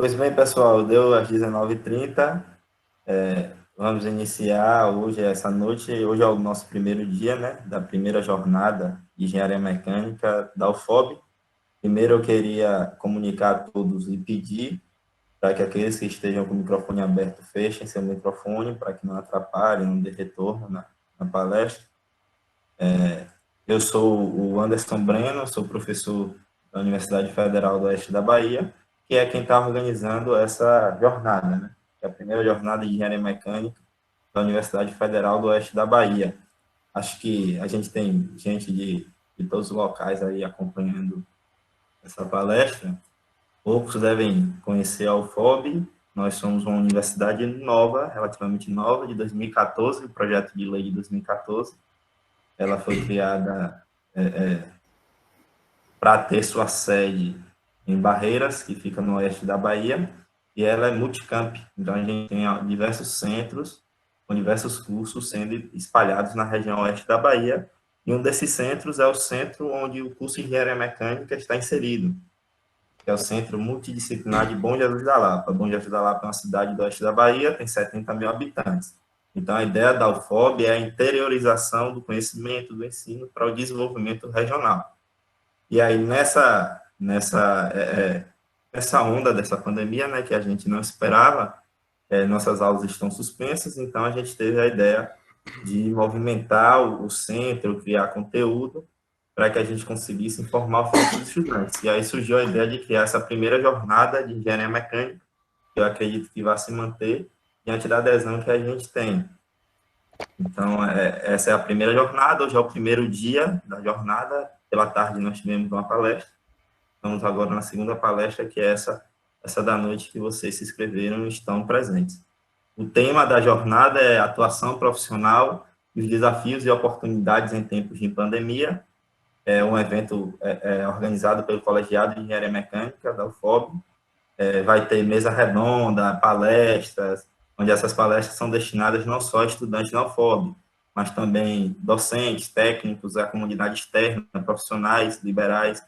Pois bem, pessoal, deu às 19h30. Vamos iniciar hoje, essa noite. Hoje é o nosso primeiro dia, né, da primeira jornada de Engenharia Mecânica da UFOB. Primeiro, eu queria comunicar a todos e pedir para que aqueles que estejam com o microfone aberto fechem seu microfone, para que não atrapalhe, não dê retorno na palestra. Eu sou o Anderson Breno, sou professor da Universidade Federal do Oeste da Bahia, que é quem está organizando essa jornada, né? Que é a primeira jornada de engenharia mecânica da Universidade Federal do Oeste da Bahia. Acho que a gente tem gente de todos os locais aí acompanhando essa palestra. Poucos devem conhecer a UFOB. Nós somos uma universidade nova, relativamente nova, de 2014, o projeto de lei de 2014. Ela foi criada para ter sua sede em Barreiras, que fica no oeste da Bahia, e ela é multicamp. Então, a gente tem diversos centros, com diversos cursos sendo espalhados na região oeste da Bahia, e um desses centros é o centro onde o curso de Engenharia Mecânica está inserido, que é o Centro Multidisciplinar de Bom Jesus da Lapa. Bom Jesus da Lapa é uma cidade do oeste da Bahia, tem 70 mil habitantes. Então, a ideia da UFOB é a interiorização do conhecimento, do ensino para o desenvolvimento regional. E aí, nessa onda dessa pandemia, né, que a gente não esperava, nossas aulas estão suspensas, então a gente teve a ideia de movimentar o centro, criar conteúdo, para que a gente conseguisse informar os nossos estudantes. E aí surgiu a ideia de criar essa primeira jornada de engenharia mecânica, que eu acredito que vai se manter, diante da adesão que a gente tem. Então, essa é a primeira jornada, hoje é o primeiro dia da jornada, pela tarde nós tivemos uma palestra, estamos agora na segunda palestra, que é essa da noite que vocês se inscreveram e estão presentes. O tema da jornada é atuação profissional, os desafios e oportunidades em tempos de pandemia. É um evento organizado pelo Colegiado de Engenharia Mecânica, da UFOB. Vai ter mesa redonda, palestras, onde essas palestras são destinadas não só a estudantes da UFOB, mas também docentes, técnicos, a comunidade externa, profissionais, liberais,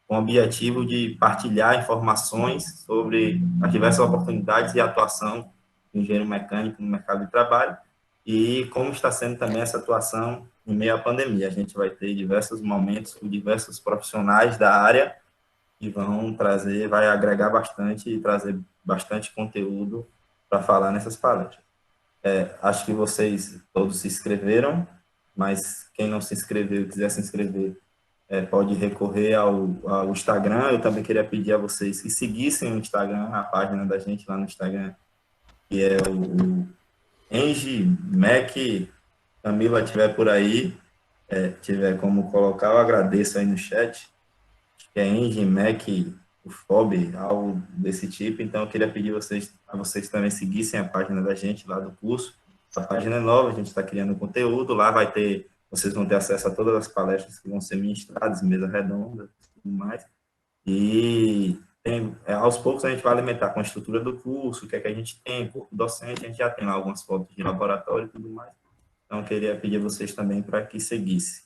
com o objetivo de partilhar informações sobre as diversas oportunidades e atuação do engenheiro mecânico no mercado de trabalho e como está sendo também essa atuação em meio à pandemia. A gente vai ter diversos momentos com diversos profissionais da área que vão trazer, vai agregar bastante e trazer bastante conteúdo para falar nessas palestras. Acho que vocês todos se inscreveram, mas quem não se inscreveu e quiser se inscrever, pode recorrer ao Instagram. Eu também queria pedir a vocês que seguissem o Instagram, a página da gente lá no Instagram, que é o Engie Mac. Camila tiver por aí, tiver como colocar, eu agradeço aí no chat, que é Engie Mac, o FOB, algo desse tipo. Então, eu queria pedir a vocês também seguissem a página da gente lá do curso. A página é nova, a gente está criando conteúdo, lá vocês vão ter acesso a todas as palestras que vão ser ministradas, mesa redonda e tudo mais. E aos poucos a gente vai alimentar com a estrutura do curso, o que é que a gente tem, corpo docente, a gente já tem lá algumas fotos de laboratório e tudo mais. Então, eu queria pedir a vocês também para que seguissem.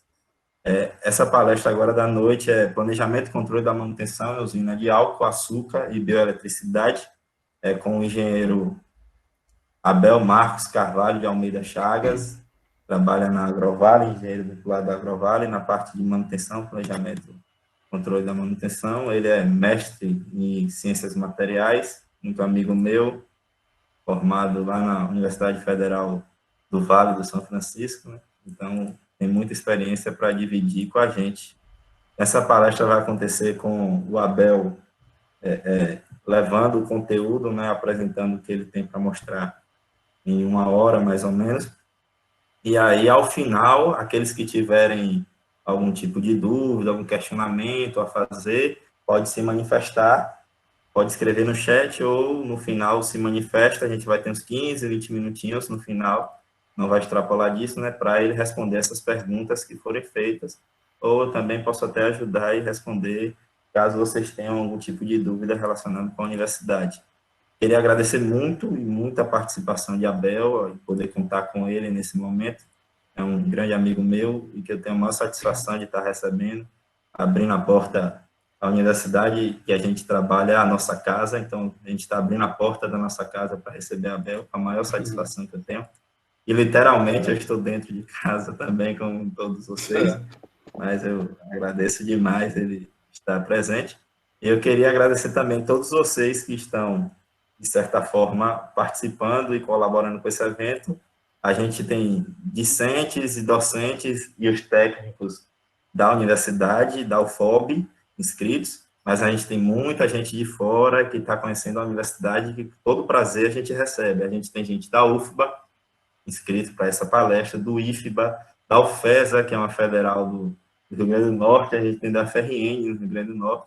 Essa palestra agora da noite é Planejamento e Controle da Manutenção em Usina de Álcool, Açúcar e Bioeletricidade, com o engenheiro Abel Marcos Carvalho de Almeida Chagas, trabalha na Agrovale, engenheiro vinculado da Agrovale, na parte de manutenção, planejamento, controle da manutenção. Ele é mestre em ciências materiais, muito amigo meu, formado lá na Universidade Federal do Vale do São Francisco, né? Então, tem muita experiência para dividir com a gente. Essa palestra vai acontecer com o Abel levando o conteúdo, né, apresentando o que ele tem para mostrar em 1 hora, mais ou menos. E aí, ao final, aqueles que tiverem algum tipo de dúvida, algum questionamento a fazer, pode se manifestar, pode escrever no chat ou no final se manifesta. A gente vai ter uns 15, 20 minutinhos no final, não vai extrapolar disso, né, para ele responder essas perguntas que forem feitas, ou eu também posso até ajudar e responder, caso vocês tenham algum tipo de dúvida relacionada com a universidade. Queria agradecer muito e muita participação de Abel, e poder contar com ele nesse momento. É um grande amigo meu e que eu tenho a maior satisfação de estar recebendo, abrindo a porta A universidade que a gente trabalha é a nossa casa, então a gente está abrindo a porta da nossa casa para receber a Abel, com a maior satisfação que eu tenho. E literalmente eu estou dentro de casa também, com todos vocês, mas eu agradeço demais ele estar presente. E eu queria agradecer também a todos vocês que estão, de certa forma, participando e colaborando com esse evento. A gente tem discentes e docentes e os técnicos da universidade, da UFOB, inscritos, mas a gente tem muita gente de fora que está conhecendo a universidade e todo prazer a gente recebe. A gente tem gente da UFBA, inscrito para essa palestra, do IFBA, da UFESA, que é uma federal do Rio Grande do Norte, a gente tem da FRN, no Rio Grande do Norte,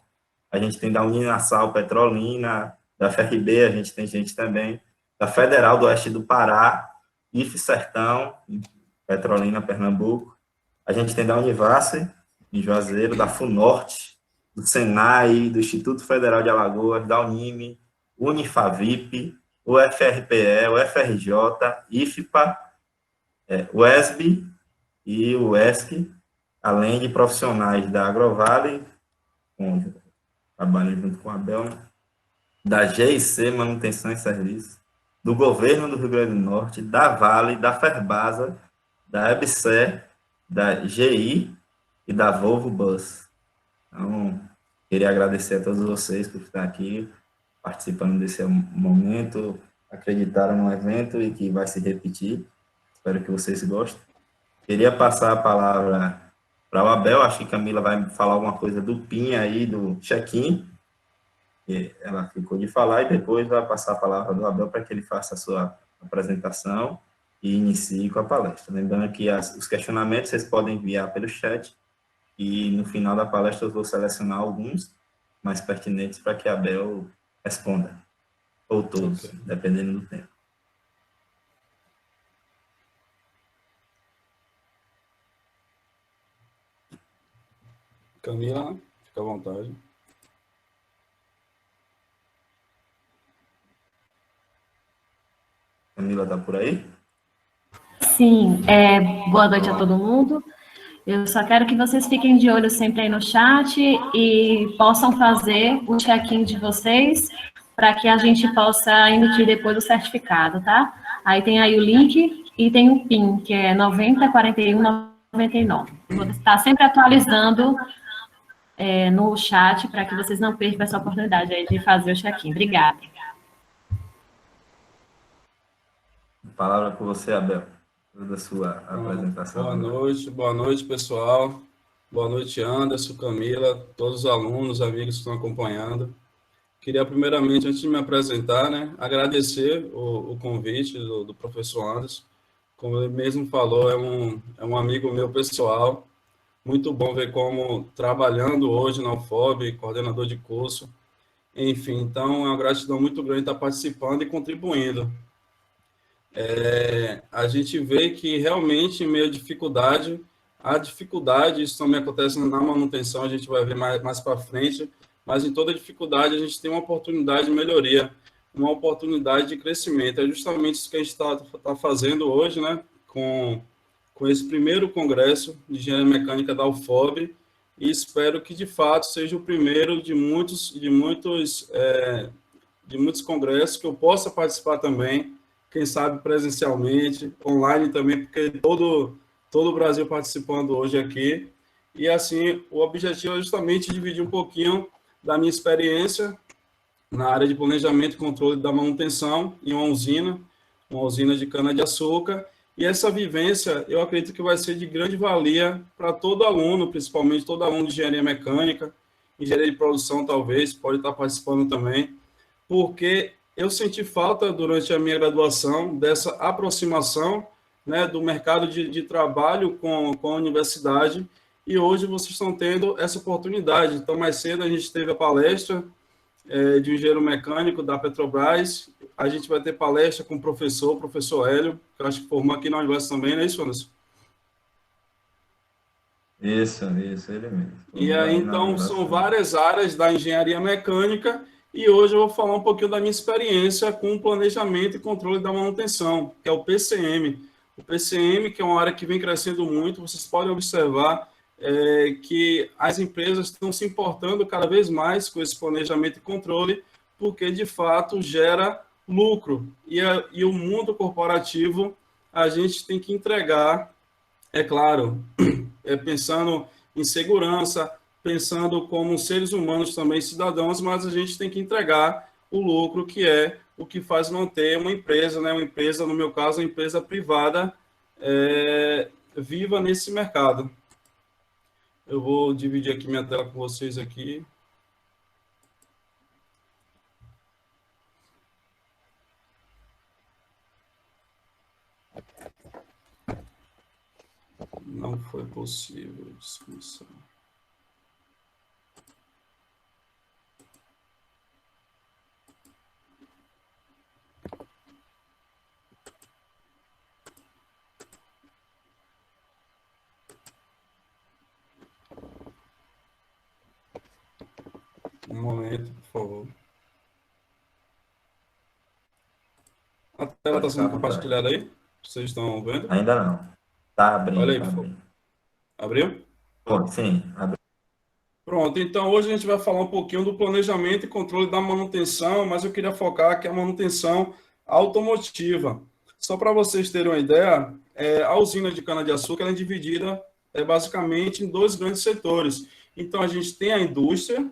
a gente tem da Uninasal Petrolina, da FRB, a gente tem gente também, da Federal do Oeste do Pará, IF Sertão, Petrolina, Pernambuco, a gente tem da Univace, em Juazeiro, da FUNORTE, do SENAI, do Instituto Federal de Alagoas, da Unime, Unifavip, o FRPE, o FRJ, IFPA, o ESB e o ESC, além de profissionais da Agrovale, trabalho junto com a Abel, da GIC, Manutenção e Serviço, do Governo do Rio Grande do Norte, da Vale, da Ferbasa, da EBSE, da GI e da Volvo Bus. Então, queria agradecer a todos vocês por estar aqui, participando desse momento, acreditaram no evento e que vai se repetir. Espero que vocês gostem. Queria passar a palavra para o Abel, acho que Camila vai falar alguma coisa do PIN aí, do check-in, ela ficou de falar, e depois vai passar a palavra do Abel para que ele faça a sua apresentação e inicie com a palestra. Lembrando que os questionamentos vocês podem enviar pelo chat, e no final da palestra eu vou selecionar alguns mais pertinentes para que a Abel responda, ou todos, dependendo do tempo. Camila, fica à vontade. Camila está por aí? Sim, boa noite a todo mundo. Eu só quero que vocês fiquem de olho sempre aí no chat e possam fazer o check-in de vocês para que a gente possa emitir depois o certificado, tá? Aí tem aí o link e tem o PIN, que é 904199. Vou estar sempre atualizando no chat para que vocês não percam essa oportunidade aí de fazer o check-in. Obrigada. Palavra com você, Abel, da sua apresentação. Boa noite, pessoal. Boa noite, Anderson, Camila, todos os alunos, amigos que estão acompanhando. Queria, primeiramente, antes de me apresentar, né, agradecer o convite do professor Anderson. Como ele mesmo falou, é um amigo meu pessoal. Muito bom ver como, trabalhando hoje na UFOB, coordenador de curso. Enfim, então, é uma gratidão muito grande estar participando e contribuindo. A gente vê que, realmente, em meio à dificuldade, isso também acontece na manutenção, a gente vai ver mais para frente, mas em toda dificuldade a gente tem uma oportunidade de melhoria, uma oportunidade de crescimento. É justamente isso que a gente está fazendo hoje, né, com esse primeiro congresso de engenharia mecânica da UFOB, e espero que, de fato, seja o primeiro de muitos congressos que eu possa participar também, quem sabe presencialmente, online também, porque todo o Brasil participando hoje aqui. E, assim, o objetivo é justamente dividir um pouquinho da minha experiência na área de planejamento e controle da manutenção em uma usina de cana-de-açúcar. E essa vivência, eu acredito que vai ser de grande valia para todo aluno, principalmente todo aluno de engenharia mecânica, engenharia de produção, talvez, pode estar participando também, porque eu senti falta, durante a minha graduação, dessa aproximação, né, do mercado de trabalho com a universidade, e hoje vocês estão tendo essa oportunidade. Então, mais cedo a gente teve a palestra de um engenheiro mecânico da Petrobras, a gente vai ter palestra com o professor Hélio, que eu acho que formou aqui na Universo também, não é isso, Anderson? Isso, ele mesmo. E aí, então, são várias áreas da engenharia mecânica, e hoje eu vou falar um pouquinho da minha experiência com o planejamento e controle da manutenção, que é o PCM. O PCM, que é uma área que vem crescendo muito, vocês podem observar que as empresas estão se importando cada vez mais com esse planejamento e controle, porque, de fato, gera lucro. E o mundo corporativo, a gente tem que entregar, é claro, pensando em segurança, pensando como seres humanos também, cidadãos, mas a gente tem que entregar o lucro, que é o que faz manter uma empresa, né? Uma empresa, no meu caso, uma empresa privada, viva nesse mercado. Eu vou dividir aqui minha tela com vocês aqui. Não foi possível discussão. Um momento, por favor. A tela está sendo compartilhada aí? Vocês estão vendo? Ainda não. Está abrindo. Olha aí, por favor. Abriu? Bom, sim, abriu. Pronto, então hoje a gente vai falar um pouquinho do planejamento e controle da manutenção, mas eu queria focar aqui a manutenção automotiva. Só para vocês terem uma ideia, a usina de cana-de-açúcar é dividida basicamente em dois grandes setores. Então, a gente tem a indústria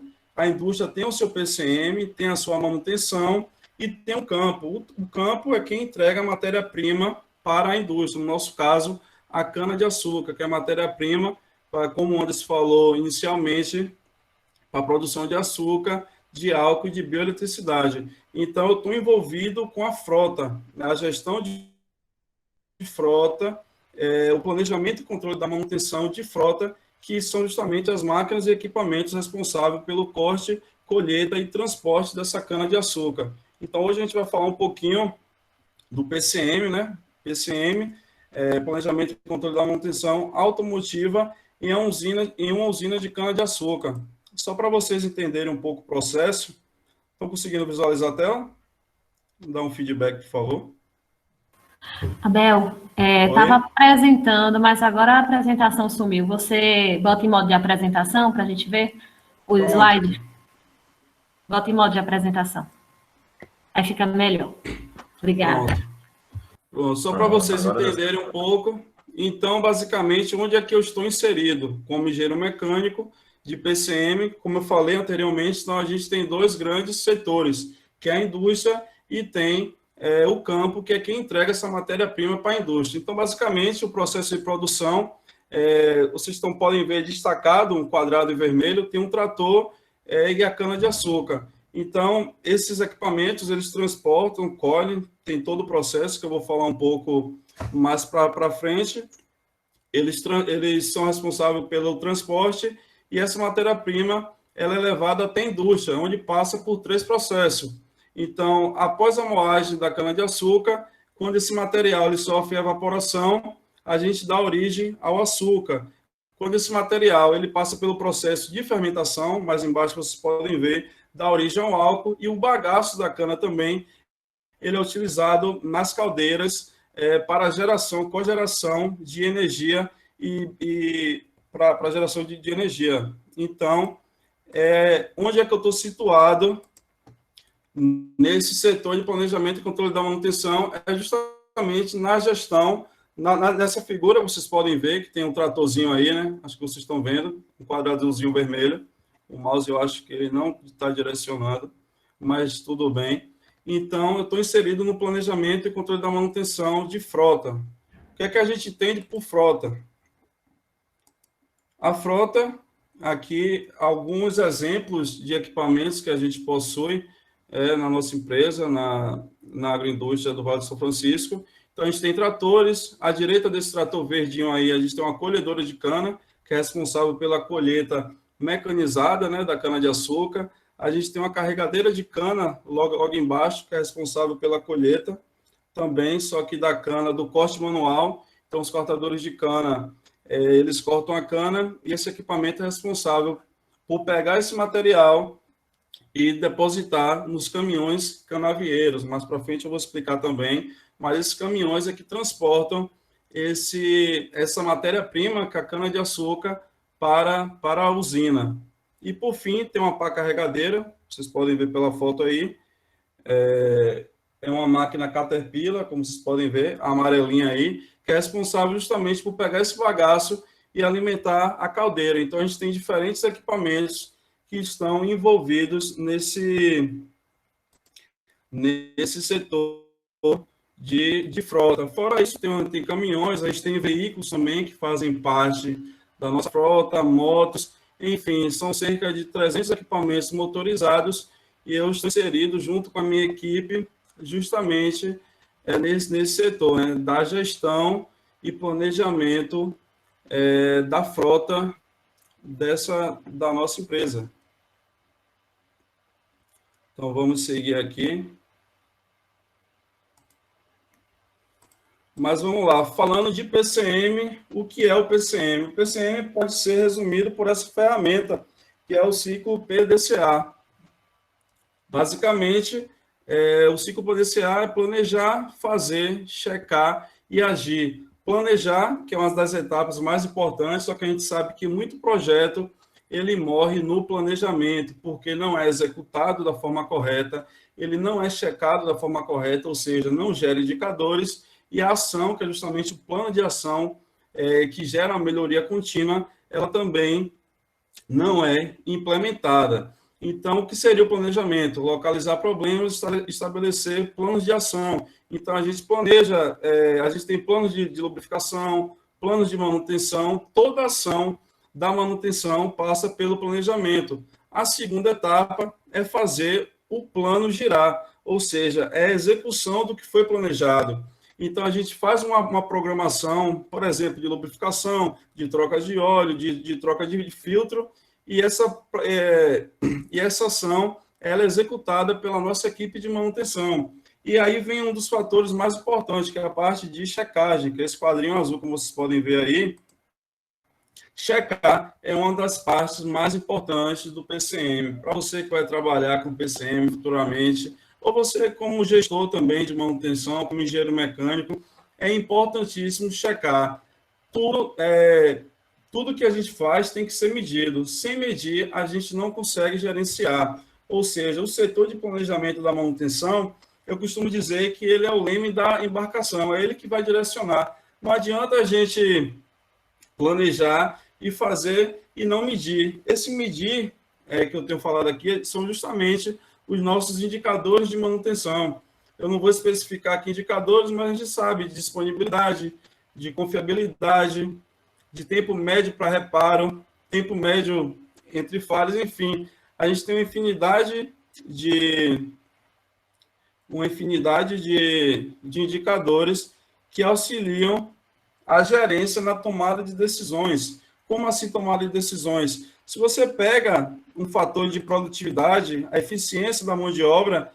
tem o seu PCM, tem a sua manutenção e tem o campo. O campo é quem entrega a matéria-prima para a indústria, no nosso caso, a cana-de-açúcar, que é a matéria-prima, como o Anderson falou inicialmente, para a produção de açúcar, de álcool e de bioeletricidade. Então, eu estou envolvido com a frota, né? A gestão de frota, o planejamento e controle da manutenção de frota, que são justamente as máquinas e equipamentos responsáveis pelo corte, colheita e transporte dessa cana-de-açúcar. Então, hoje a gente vai falar um pouquinho do PCM, né? PCM, planejamento e controle da manutenção automotiva em uma usina de cana-de-açúcar. Só para vocês entenderem um pouco o processo, estão conseguindo visualizar a tela? Dá um feedback, por favor. Abel, estava apresentando, mas agora a apresentação sumiu. Você bota em modo de apresentação para a gente ver o slide? Bota em modo de apresentação. Aí fica melhor. Obrigada. Pronto. Só para vocês entenderem um pouco. Então, basicamente, onde é que eu estou inserido? Como engenheiro mecânico de PCM, como eu falei anteriormente, então a gente tem dois grandes setores, que é a indústria e tem o campo, que é quem entrega essa matéria-prima para a indústria. Então, basicamente, o processo de produção, vocês podem ver destacado, um quadrado em vermelho, tem um trator e a cana-de-açúcar. Então, esses equipamentos, eles transportam, colhem, tem todo o processo, que eu vou falar um pouco mais para frente. Eles são responsáveis pelo transporte e essa matéria-prima ela é levada até a indústria, onde passa por 3 processos. Então, após a moagem da cana-de-açúcar, quando esse material ele sofre evaporação, a gente dá origem ao açúcar. Quando esse material ele passa pelo processo de fermentação, mais embaixo vocês podem ver, dá origem ao álcool, e o bagaço da cana também, ele é utilizado nas caldeiras para cogeração de energia e para geração de energia. Então, onde é que eu estou situado nesse setor de planejamento e controle da manutenção? É justamente na gestão, nessa figura vocês podem ver que tem um tratorzinho aí, né? Acho que vocês estão vendo, um quadradãozinho vermelho. O mouse eu acho que ele não está direcionado, mas tudo bem. Então, eu estou inserido no planejamento e controle da manutenção de frota. O que é que a gente entende por frota? A frota, aqui, alguns exemplos de equipamentos que a gente possui na nossa empresa, na agroindústria do Vale do São Francisco. Então, a gente tem tratores. À direita desse trator verdinho aí, a gente tem uma colhedora de cana, que é responsável pela colheita mecanizada, né, da cana-de-açúcar. A gente tem uma carregadeira de cana logo embaixo, que é responsável pela colheita também, só que da cana do corte manual. Então, os cortadores de cana, eles cortam a cana e esse equipamento é responsável por pegar esse material e depositar nos caminhões canavieiros. Mais para frente eu vou explicar também, mas esses caminhões é que transportam essa matéria-prima, que é a cana-de-açúcar, para a usina. E, por fim, tem uma pá carregadeira, vocês podem ver pela foto aí, é uma máquina Caterpillar, como vocês podem ver, a amarelinha aí, que é responsável justamente por pegar esse bagaço e alimentar a caldeira. Então, a gente tem diferentes equipamentos que estão envolvidos nesse setor de frota. Fora isso, tem caminhões, a gente tem veículos também que fazem parte da nossa frota, motos, enfim, são cerca de 300 equipamentos motorizados e eu estou inserido junto com a minha equipe justamente nesse setor, né, da gestão e planejamento da frota da nossa empresa. Então, vamos seguir aqui. Mas vamos lá, falando de PCM, o que é o PCM? O PCM pode ser resumido por essa ferramenta, que é o ciclo PDCA. Basicamente, o ciclo PDCA é planejar, fazer, checar e agir. Planejar, que é uma das etapas mais importantes, só que a gente sabe que muito projeto ele morre no planejamento, porque não é executado da forma correta, ele não é checado da forma correta, ou seja, não gera indicadores, e a ação, que é justamente o plano de ação que gera uma melhoria contínua, ela também não é implementada. Então, o que seria o planejamento? Localizar problemas, estabelecer planos de ação. Então, a gente planeja, a gente tem planos de lubrificação, planos de manutenção, toda ação da manutenção passa pelo planejamento. A segunda etapa é fazer o plano girar, ou seja, é a execução do que foi planejado. Então, a gente faz uma programação, por exemplo, de lubrificação, de troca de óleo, de troca de filtro, e essa ação ela é executada pela nossa equipe de manutenção. E aí vem um dos fatores mais importantes, que é a parte de checagem, que é esse quadrinho azul, como vocês podem ver aí. Checar é uma das partes mais importantes do PCM. Para você que vai trabalhar com PCM futuramente, ou você como gestor também de manutenção, como engenheiro mecânico, é importantíssimo checar. Tudo que a gente faz tem que ser medido. Sem medir, a gente não consegue gerenciar. Ou seja, o setor de planejamento da manutenção, eu costumo dizer que ele é o leme da embarcação, é ele que vai direcionar. Não adianta a gente planejar e fazer e não medir. Esse medir que eu tenho falado aqui são justamente os nossos indicadores de manutenção. Eu não vou especificar aqui indicadores, mas a gente sabe de disponibilidade, de confiabilidade, de tempo médio para reparo, tempo médio entre falhas, enfim. A gente tem uma infinidade de indicadores que auxiliam a gerência na tomada de decisões. Como assim tomada de decisões? Se você pega um fator de produtividade, a eficiência da mão de obra,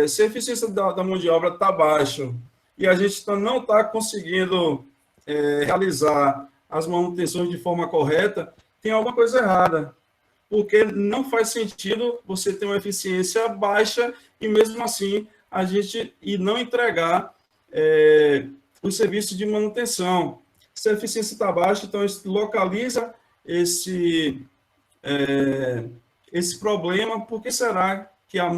se a eficiência da mão de obra está baixa e a gente não está conseguindo realizar as manutenções de forma correta, tem alguma coisa errada. Porque não faz sentido você ter uma eficiência baixa e, mesmo assim, a gente não entregar o serviço de manutenção. Se a eficiência está baixa, então, localiza esse problema. Por que será que a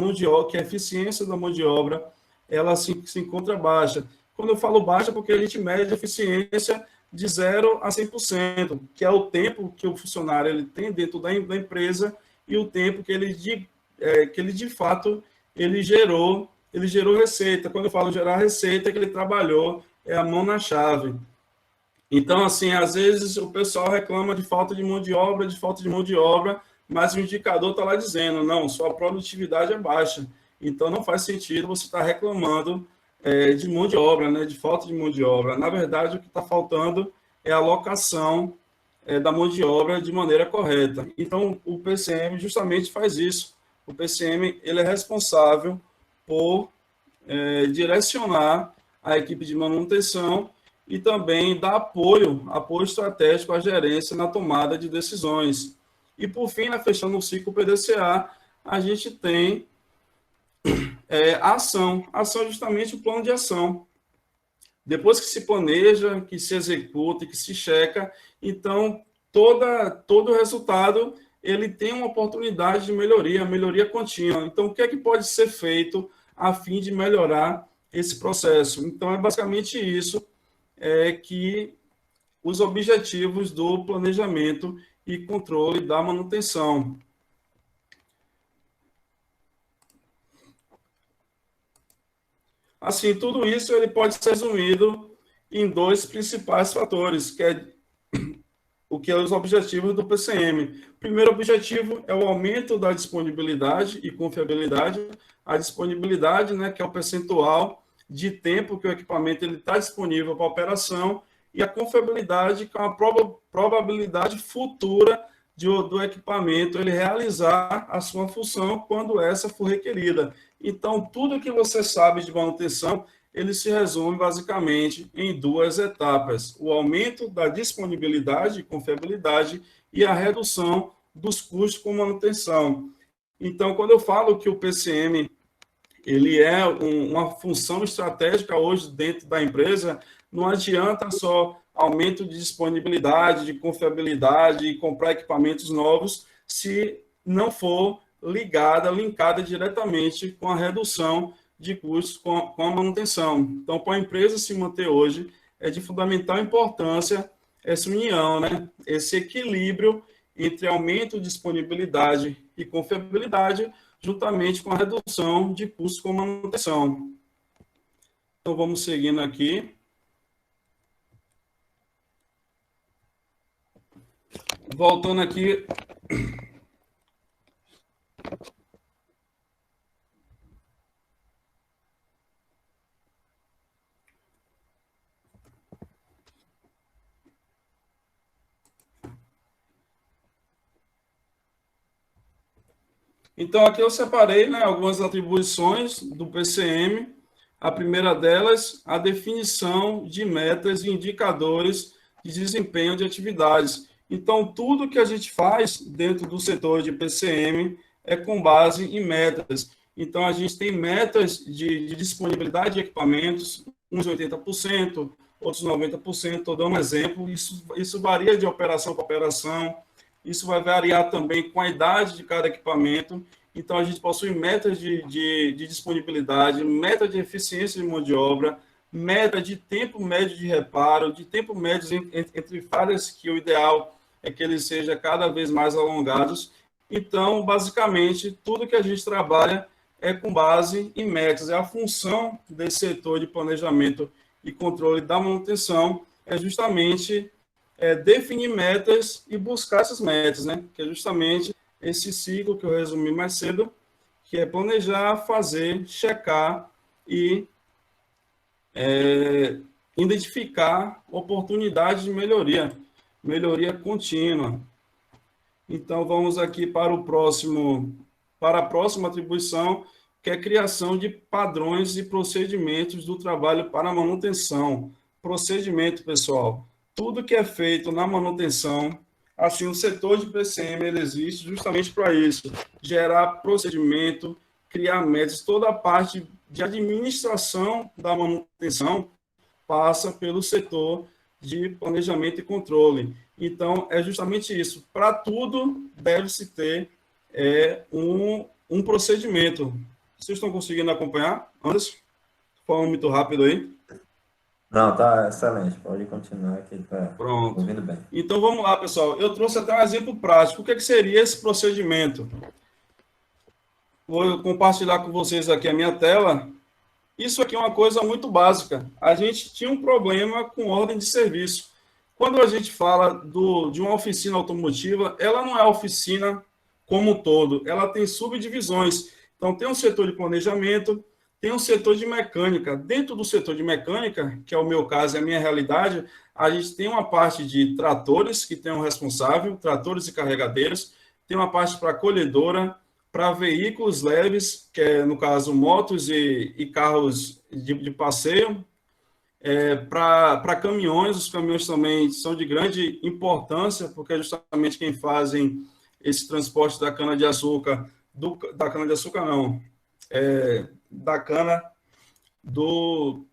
eficiência da mão de obra ela se encontra baixa? Quando eu falo baixa, é porque a gente mede a eficiência de 0 a 100%, que é o tempo que o funcionário ele tem dentro da empresa e o tempo que ele de fato ele gerou receita. Quando eu falo gerar receita, é que ele trabalhou, é a mão na chave. Então, assim, às vezes o pessoal reclama de falta de mão de obra, mas o indicador está lá dizendo, não, sua produtividade é baixa. Então, não faz sentido você estar reclamando de mão de obra, né, de falta de mão de obra. Na verdade, o que está faltando é a alocação da mão de obra de maneira correta. Então, o PCM justamente faz isso. O PCM ele é responsável por direcionar a equipe de manutenção e também dar apoio estratégico à gerência na tomada de decisões. E, por fim, fechando o ciclo PDCA, a gente tem a ação. A ação é justamente o plano de ação. Depois que se planeja, que se executa, que se checa, então todo resultado ele tem uma oportunidade de melhoria contínua. Então, o que é que pode ser feito a fim de melhorar esse processo? Então, é basicamente isso que os objetivos do planejamento e controle da manutenção. Assim, tudo isso ele pode ser resumido em dois principais fatores, que é o que é os objetivos do PCM. O primeiro objetivo é o aumento da disponibilidade e confiabilidade. A disponibilidade, né, que é o percentual de tempo que o equipamento está disponível para operação, e a confiabilidade, que é uma probabilidade futura do equipamento ele realizar a sua função quando essa for requerida. Então, tudo que você sabe de manutenção, ele se resume basicamente em duas etapas: o aumento da disponibilidade e confiabilidade e a redução dos custos com manutenção. Então, quando eu falo que o PCM ele é uma função estratégica hoje dentro da empresa, não adianta só aumento de disponibilidade, de confiabilidade e comprar equipamentos novos se não for linkada diretamente com a redução de custos com a manutenção. Então, para a empresa se manter hoje, é de fundamental importância essa união, né? Esse equilíbrio entre aumento de disponibilidade e confiabilidade, juntamente com a redução de custos com manutenção. Então, vamos seguindo aqui. Voltando aqui. Então, aqui eu separei, né, algumas atribuições do PCM. A primeira delas, a definição de metas e indicadores de desempenho de atividades. Então, tudo que a gente faz dentro do setor de PCM é com base em metas. Então, a gente tem metas de disponibilidade de equipamentos, uns 80%, outros 90%. Estou dando um exemplo. Isso varia de operação para operação. Isso vai variar também com a idade de cada equipamento. Então, a gente possui metas de disponibilidade, meta de eficiência de mão de obra, meta de tempo médio de reparo, de tempo médio entre falhas, que o ideal é que eles sejam cada vez mais alongados. Então, basicamente, tudo que a gente trabalha é com base em metas. É a função desse setor de planejamento e controle da manutenção, é justamente definir metas e buscar essas metas, né? Que é justamente esse ciclo que eu resumi mais cedo, que é planejar, fazer, checar e identificar oportunidades de melhoria contínua. Então, vamos aqui para a próxima atribuição, que é a criação de padrões e procedimentos do trabalho para a manutenção. Procedimento, pessoal. Tudo que é feito na manutenção, assim, o setor de PCM ele existe justamente para isso, gerar procedimento, criar metas, toda a parte de administração da manutenção passa pelo setor de planejamento e controle. Então, é justamente isso. Para tudo, deve-se ter um procedimento. Vocês estão conseguindo acompanhar? Anderson? Falando muito rápido aí. Não, tá excelente. Pode continuar aqui. Tá ouvindo bem. Então, vamos lá, pessoal. Eu trouxe até um exemplo prático. O que seria esse procedimento? Vou compartilhar com vocês aqui a minha tela. Isso aqui é uma coisa muito básica. A gente tinha um problema com ordem de serviço. Quando a gente fala de uma oficina automotiva, ela não é oficina como um todo. Ela tem subdivisões. Então, tem um setor de planejamento, tem um setor de mecânica. Dentro do setor de mecânica, que é o meu caso e a minha realidade, a gente tem uma parte de tratores, que tem um responsável, tratores e carregadeiros, tem uma parte para colhedora, para veículos leves, que é, no caso, motos e carros de passeio, para caminhões. Os caminhões também são de grande importância, porque é justamente quem fazem esse transporte da cana-de-açúcar, da cana-de-açúcar não, da cana do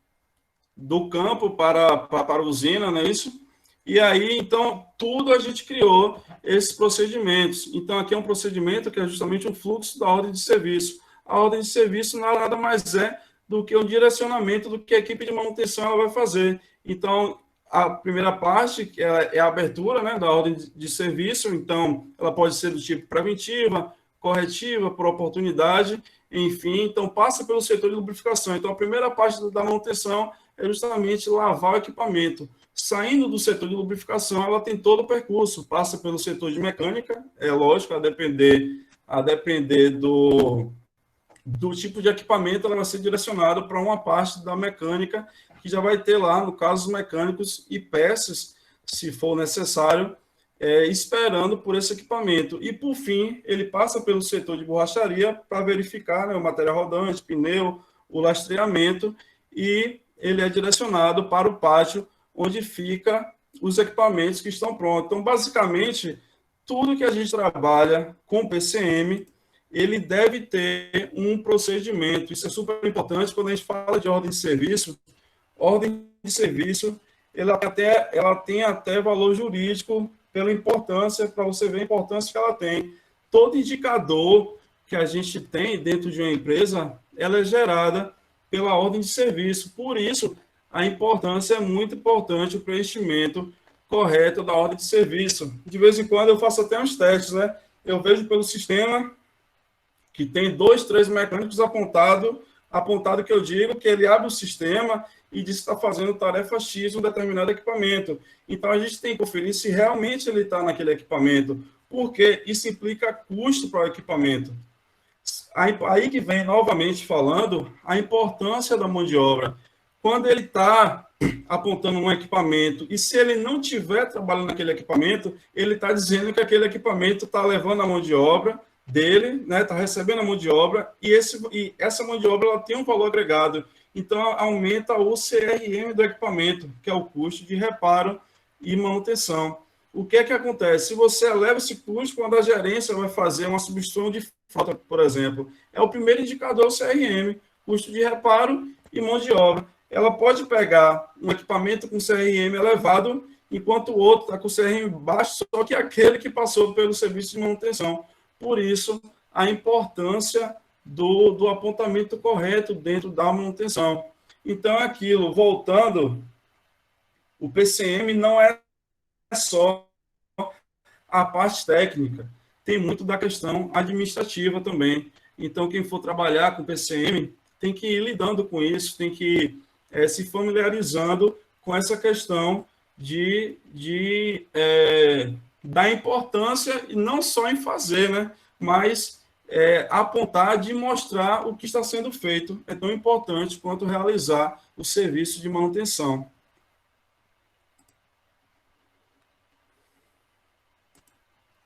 campo para a usina, não é isso? E aí, então, tudo a gente criou esses procedimentos. Então, aqui é um procedimento que é justamente um fluxo da ordem de serviço. A ordem de serviço nada mais é do que um direcionamento do que a equipe de manutenção ela vai fazer. Então, a primeira parte que é a abertura, né, da ordem de serviço. Então, ela pode ser do tipo preventiva, corretiva, por oportunidade, enfim. Então, passa pelo setor de lubrificação. Então, a primeira parte da manutenção é justamente lavar o equipamento. Saindo do setor de lubrificação, ela tem todo o percurso, passa pelo setor de mecânica, é lógico, a depender do tipo de equipamento, ela vai ser direcionada para uma parte da mecânica, que já vai ter lá, no caso, os mecânicos e peças, se for necessário, esperando por esse equipamento. E, por fim, ele passa pelo setor de borracharia para verificar, né, o material rodante, pneu, o lastreamento, e ele é direcionado para o pátio, onde fica os equipamentos que estão prontos. Então, basicamente, tudo que a gente trabalha com PCM, ele deve ter um procedimento. Isso é super importante quando a gente fala de ordem de serviço. Ordem de serviço, ela tem até valor jurídico pela importância, para você ver a importância que ela tem. Todo indicador que a gente tem dentro de uma empresa, ela é gerada pela ordem de serviço. Por isso, a importância é muito importante, o preenchimento correto da ordem de serviço. De vez em quando eu faço até uns testes, né? Eu vejo pelo sistema que tem 2, 3 mecânicos apontado que eu digo que ele abre o sistema e diz que está fazendo tarefa X em um determinado equipamento. Então, a gente tem que conferir se realmente ele está naquele equipamento, porque isso implica custo para o equipamento. Aí que vem, novamente falando, a importância da mão de obra. Quando ele está apontando um equipamento, e se ele não estiver trabalhando naquele equipamento, ele está dizendo que aquele equipamento está levando a mão de obra dele, né, está recebendo a mão de obra, e essa mão de obra ela tem um valor agregado. Então, aumenta o CRM do equipamento, que é o custo de reparo e manutenção. O que é que acontece? Se você eleva esse custo, quando a gerência vai fazer uma substituição de frota, por exemplo, é o primeiro indicador, o CRM, custo de reparo e mão de obra. Ela pode pegar um equipamento com CRM elevado, enquanto o outro está com CRM baixo, só que aquele que passou pelo serviço de manutenção. Por isso, a importância do apontamento correto dentro da manutenção. Então, aquilo, voltando, o PCM não é só a parte técnica, tem muito da questão administrativa também. Então, quem for trabalhar com PCM tem que ir lidando com isso, tem que ir se familiarizando com essa questão da importância, e não só em fazer, né, mas apontar, de mostrar o que está sendo feito. É tão importante quanto realizar o serviço de manutenção.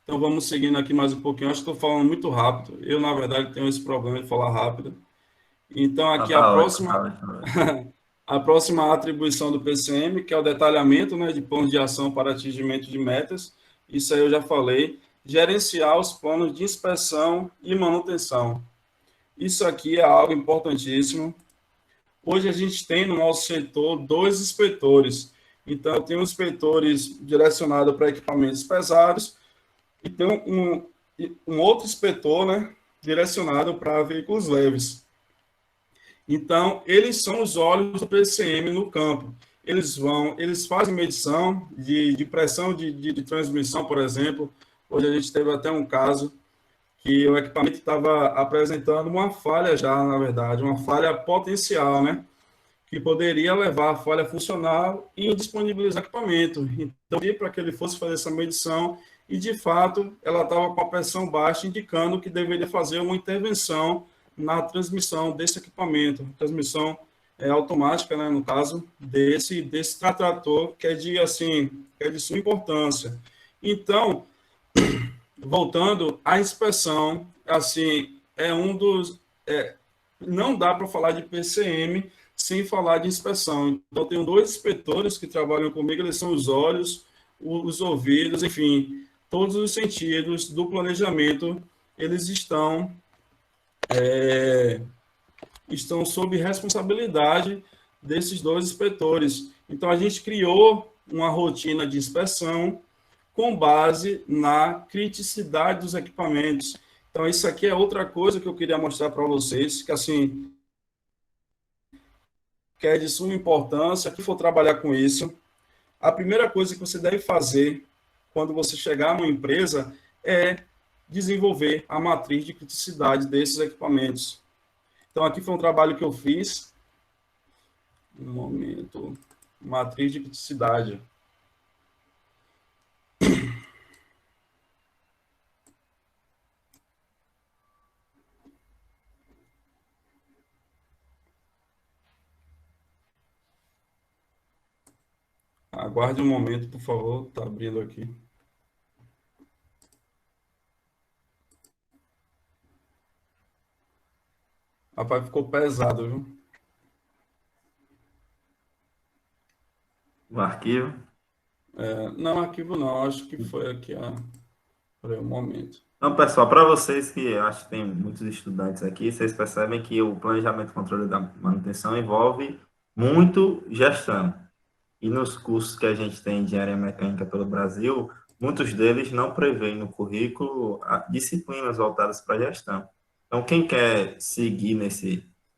Então, vamos seguindo aqui mais um pouquinho. Acho que estou falando muito rápido. Eu, na verdade, tenho esse problema de falar rápido. Então, aqui a próxima atribuição do PCM, que é o detalhamento, né, de planos de ação para atingimento de metas. Isso aí eu já falei. Gerenciar os planos de inspeção e manutenção. Isso aqui é algo importantíssimo. Hoje a gente tem no nosso setor 2 inspetores. Então, tem os inspetores direcionados para equipamentos pesados e tem um outro inspetor, né, direcionado para veículos leves. Então, eles são os olhos do PCM no campo. Eles fazem medição de pressão de transmissão, por exemplo. Hoje a gente teve até um caso que o equipamento estava apresentando uma falha já, na verdade, uma falha potencial, né? Que poderia levar a falha funcional e indisponibilizar o equipamento. Então, para que ele fosse fazer essa medição, e de fato, ela estava com a pressão baixa, indicando que deveria fazer uma intervenção na transmissão desse equipamento, transmissão automática, né, no caso desse trator, que é de suma importância. Então, voltando à inspeção, assim, não dá para falar de PCM sem falar de inspeção. Então, tenho 2 inspetores que trabalham comigo, eles são os olhos, os ouvidos, enfim, todos os sentidos do planejamento, eles estão sob responsabilidade desses 2 inspetores. Então, a gente criou uma rotina de inspeção com base na criticidade dos equipamentos. Então, isso aqui é outra coisa que eu queria mostrar para vocês, que assim, que é de suma importância, que for trabalhar com isso, a primeira coisa que você deve fazer quando você chegar numa empresa é desenvolver a matriz de criticidade desses equipamentos. Então, aqui foi um trabalho que eu fiz. Um momento. Matriz de criticidade. Aguarde um momento, por favor. Está abrindo aqui. Rapaz, ficou pesado, viu? O arquivo. Não, arquivo não. Acho que foi aqui. Peraí, um momento. Então, pessoal, para vocês que eu acho que tem muitos estudantes aqui, vocês percebem que o planejamento e controle da manutenção envolve muito gestão. E nos cursos que a gente tem de engenharia mecânica pelo Brasil, muitos deles não prevêem no currículo disciplinas voltadas para a gestão. Então, quem quer seguir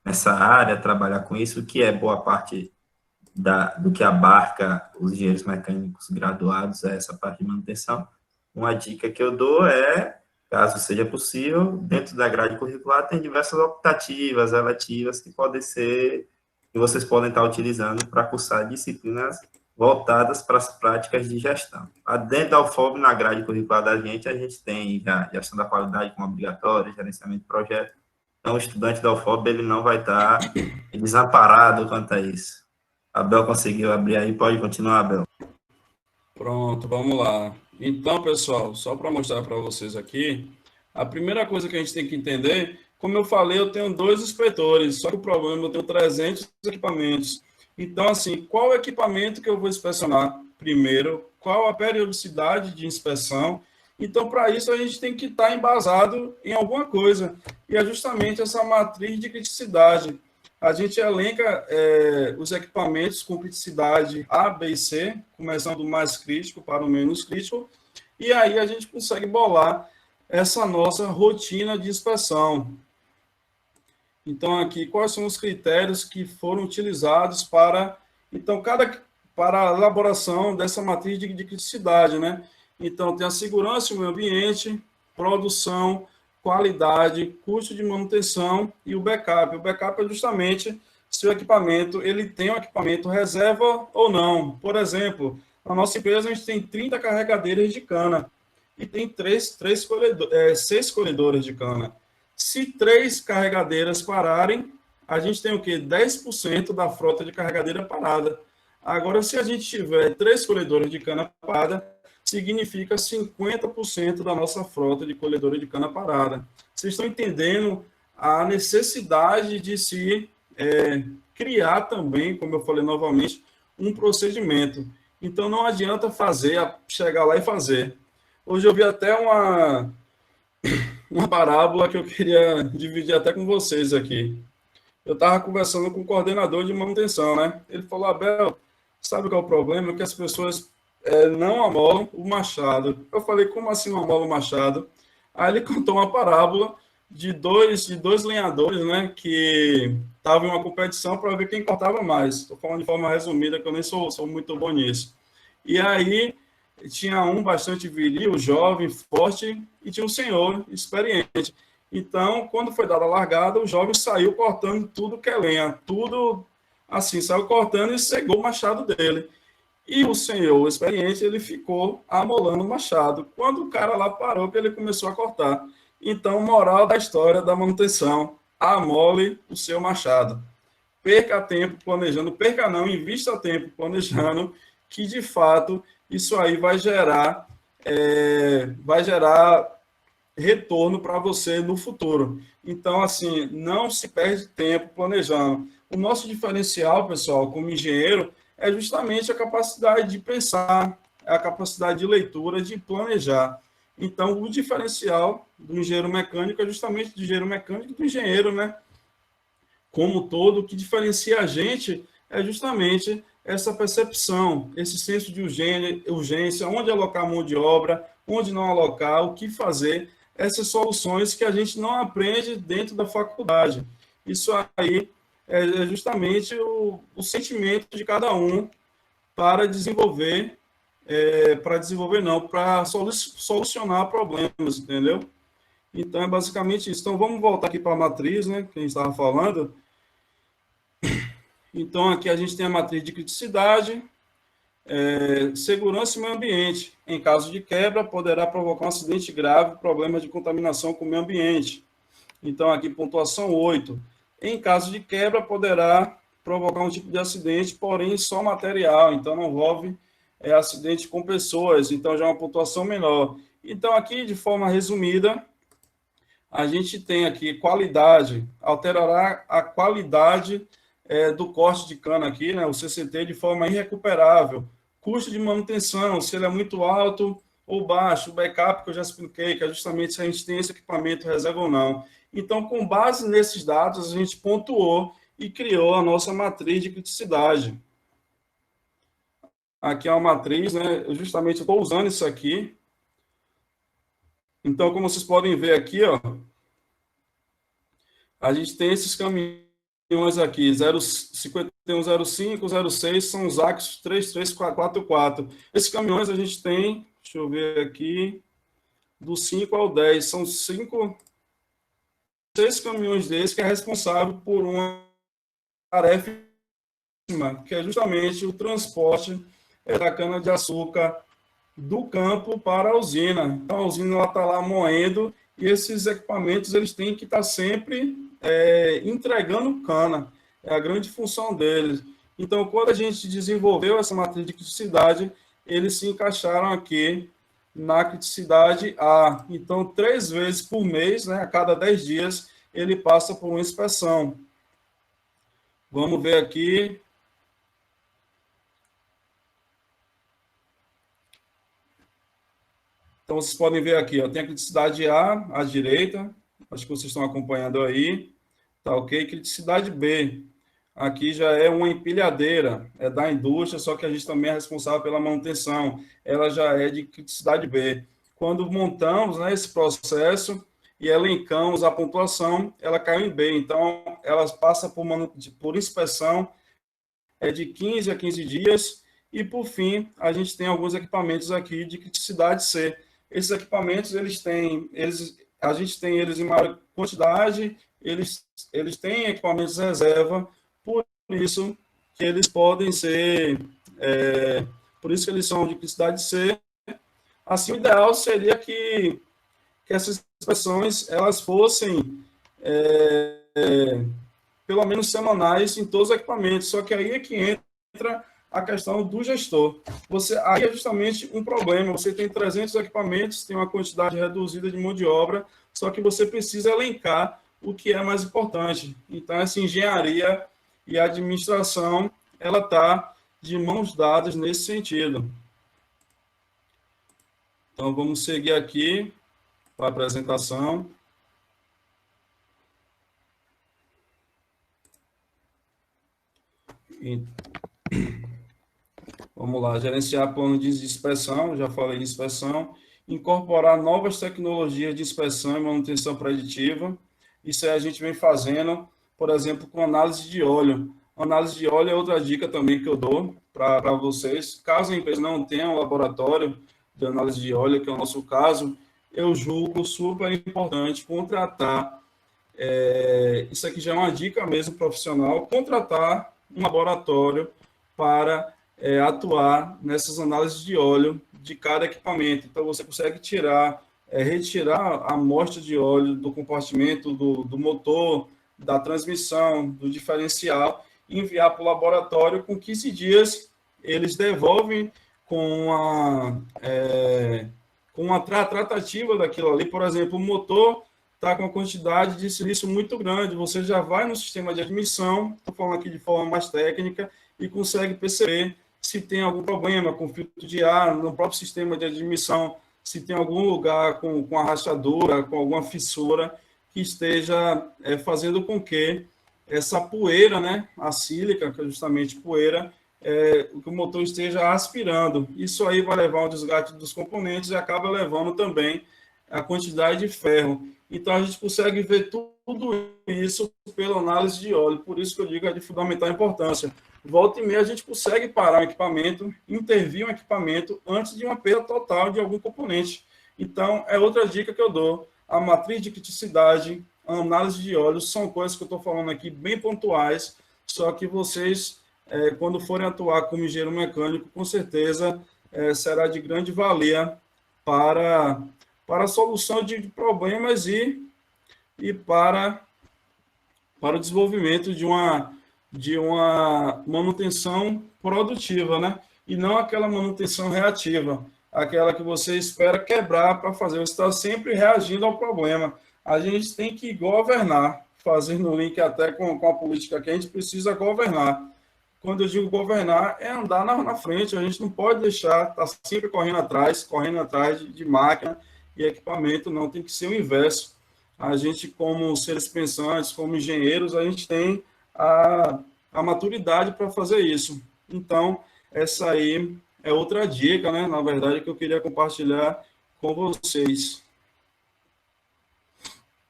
nessa área, trabalhar com isso, que é boa parte do que abarca os engenheiros mecânicos graduados, é essa parte de manutenção, uma dica que eu dou é, caso seja possível, dentro da grade curricular tem diversas optativas, eletivas, que vocês podem estar utilizando para cursar disciplinas voltadas para as práticas de gestão. Dentro da UFOB, na grade curricular da gente, a gente tem a gestão da qualidade como obrigatória, gerenciamento de projeto. Então, o estudante da UFOB, ele não vai estar desamparado quanto a isso. Abel conseguiu abrir aí, pode continuar, Abel. Pronto, vamos lá. Então, pessoal, só para mostrar para vocês aqui, a primeira coisa que a gente tem que entender, como eu falei, eu tenho 2 inspetores, só que o problema é que eu tenho 300 equipamentos. Então, assim, qual equipamento que eu vou inspecionar primeiro? Qual a periodicidade de inspeção? Então, para isso, a gente tem que estar embasado em alguma coisa. E é justamente essa matriz de criticidade. A gente elenca os equipamentos com criticidade A, B e C, começando do mais crítico para o menos crítico, e aí a gente consegue bolar essa nossa rotina de inspeção. Então, aqui, quais são os critérios que foram utilizados para a elaboração dessa matriz de criticidade, né? Então, tem a segurança e o meio ambiente, produção, qualidade, custo de manutenção e o backup. O backup é justamente se o equipamento ele tem um equipamento reserva ou não. Por exemplo, na nossa empresa a gente tem 30 carregadeiras de cana e tem 6 colhedores de cana. Se 3 carregadeiras pararem, a gente tem o quê? 10% da frota de carregadeira parada. Agora, se a gente tiver 3 colhedores de cana parada, significa 50% da nossa frota de colhedora de cana parada. Vocês estão entendendo a necessidade de se criar também, como eu falei novamente, um procedimento. Então, não adianta chegar lá e fazer. Hoje eu vi até uma parábola que eu queria dividir até com vocês aqui. Eu estava conversando com o coordenador de manutenção, né? Ele falou, Abel, sabe qual é o problema? Que as pessoas não amolam o machado. Eu falei, como assim não amola o machado? Aí ele contou uma parábola de dois lenhadores, né, que estavam em uma competição para ver quem cortava mais. Estou falando de forma resumida, que eu nem sou muito bom nisso. E aí tinha um bastante viril, jovem, forte, e tinha um senhor experiente. Então, quando foi dada a largada, o jovem saiu cortando tudo que é lenha, tudo assim, saiu cortando e cegou o machado dele. E o senhor experiente, ele ficou amolando o machado. Quando o cara lá parou, que ele começou a cortar. Então, moral da história da manutenção, amole o seu machado. Perca tempo planejando, perca não, invista tempo planejando, que de fato isso aí vai gerar retorno para você no futuro. Então, assim, não se perde tempo planejando. O nosso diferencial, pessoal, como engenheiro, é justamente a capacidade de pensar, a capacidade de leitura, de planejar. Então, o diferencial do engenheiro mecânico é justamente do engenheiro mecânico e do engenheiro, né? Como todo, o que diferencia a gente é justamente essa percepção, esse senso de urgência, onde alocar mão de obra, onde não alocar, o que fazer, essas soluções que a gente não aprende dentro da faculdade. Isso aí é justamente o sentimento de cada um para desenvolver, para solucionar problemas, entendeu? Então, é basicamente isso. Então, vamos voltar aqui para a matriz, né, que a gente estava falando. Então, aqui a gente tem a matriz de criticidade, segurança e meio ambiente. Em caso de quebra, poderá provocar um acidente grave, problema de contaminação com o meio ambiente. Então, aqui, pontuação 8. Em caso de quebra, poderá provocar um tipo de acidente, porém só material. Então, não envolve acidente com pessoas. Então, já é uma pontuação menor. Então, aqui, de forma resumida, a gente tem aqui qualidade, alterará a qualidade do corte de cana aqui, né, o CCT, de forma irrecuperável. Custo de manutenção, se ele é muito alto ou baixo, o backup que eu já expliquei, que é justamente se a gente tem esse equipamento reserva ou não. Então, com base nesses dados, a gente pontuou e criou a nossa matriz de criticidade. Aqui é uma matriz, né, eu justamente estou usando isso aqui. Então, como vocês podem ver aqui, ó, a gente tem esses caminhos aqui, 5105, 06, são os Axos 33444. Esses caminhões a gente tem, deixa eu ver aqui, do 5 ao 10, são 6 caminhões desses que é responsável por uma tarefa, que é justamente o transporte da cana-de-açúcar do campo para a usina. Então, a usina está lá moendo e esses equipamentos eles têm que estar sempre entregando cana. É a grande função deles. Então, quando a gente desenvolveu essa matriz de criticidade, eles se encaixaram aqui na criticidade A. Então, 3 vezes por mês, né, a cada 10 dias, ele passa por uma inspeção. Vamos ver aqui. Então, vocês podem ver aqui, ó, tem a criticidade A à direita, acho que vocês estão acompanhando aí, tá ok? Criticidade B, aqui já é uma empilhadeira, é da indústria, só que a gente também é responsável pela manutenção, ela já é de criticidade B. Quando montamos, né, esse processo e elencamos a pontuação, ela caiu em B, então ela passa por inspeção de 15 a 15 dias, e por fim, a gente tem alguns equipamentos aqui de criticidade C. Esses equipamentos, a gente tem eles em maior quantidade, eles têm equipamentos reserva, por isso que eles podem ser, por isso que eles são de criticidade C. Assim, o ideal seria que essas inspeções elas fossem pelo menos semanais em todos os equipamentos, só que aí é que entra a questão do gestor. Aí é justamente um problema, você tem 300 equipamentos, tem uma quantidade reduzida de mão de obra, só que você precisa elencar o que é mais importante. Então, essa engenharia e a administração, ela está de mãos dadas nesse sentido. Então, vamos seguir aqui para a apresentação. Vamos lá, gerenciar plano de inspeção, já falei de inspeção, incorporar novas tecnologias de inspeção e manutenção preditiva. Isso aí a gente vem fazendo, por exemplo, com análise de óleo. Análise de óleo é outra dica também que eu dou para vocês. Caso a empresa não tenha um laboratório de análise de óleo, que é o nosso caso, eu julgo super importante contratar, isso aqui já é uma dica mesmo profissional, contratar um laboratório para atuar nessas análises de óleo de cada equipamento. Então, você consegue retirar a amostra de óleo do compartimento do motor, da transmissão, do diferencial, e enviar para o laboratório. Com 15 dias, eles devolvem com uma tratativa daquilo ali. Por exemplo, o motor está com uma quantidade de silício muito grande, você já vai no sistema de admissão, estou falando aqui de forma mais técnica, e consegue perceber se tem algum problema com filtro de ar no próprio sistema de admissão, se tem algum lugar com a rachadura, com alguma fissura que esteja fazendo com que essa poeira, né, a sílica, que é justamente poeira, que o motor esteja aspirando. Isso aí vai levar ao desgaste dos componentes e acaba levando também a quantidade de ferro. Então, a gente consegue ver tudo isso pela análise de óleo. Por isso que eu digo é de fundamental importância. Volta e meia, a gente consegue parar o equipamento, intervir um equipamento antes de uma perda total de algum componente. Então, é outra dica que eu dou. A matriz de criticidade, a análise de óleo, são coisas que eu estou falando aqui bem pontuais, só que vocês, quando forem atuar como engenheiro mecânico, com certeza será de grande valia para a solução de problemas e para o desenvolvimento de uma manutenção produtiva, né? E não aquela manutenção reativa, aquela que você espera quebrar para fazer. Você está sempre reagindo ao problema. A gente tem que governar, fazendo um link até com a política que a gente precisa governar. Quando eu digo governar, é andar na frente. A gente não pode deixar, estar sempre correndo atrás de máquina e equipamento, não, tem que ser o inverso. A gente, como seres pensantes, como engenheiros, a gente tem a maturidade para fazer isso. Então, essa aí é outra dica, né, na verdade, que eu queria compartilhar com vocês.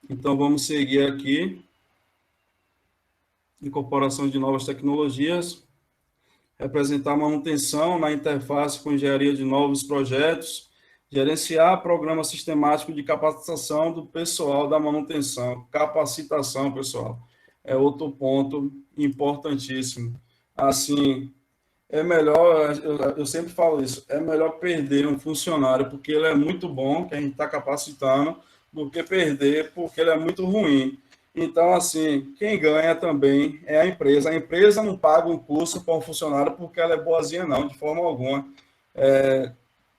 Então, vamos seguir aqui. Incorporação de novas tecnologias. Representar a manutenção na interface com engenharia de novos projetos. Gerenciar programa sistemático de capacitação do pessoal da manutenção. Capacitação, pessoal, é outro ponto importantíssimo. Assim, é melhor, eu sempre falo isso, é melhor perder um funcionário porque ele é muito bom, que a gente está capacitando, do que perder porque ele é muito ruim. Então, assim, quem ganha também é a empresa. A empresa não paga um curso para um funcionário porque ela é boazinha, não, de forma alguma.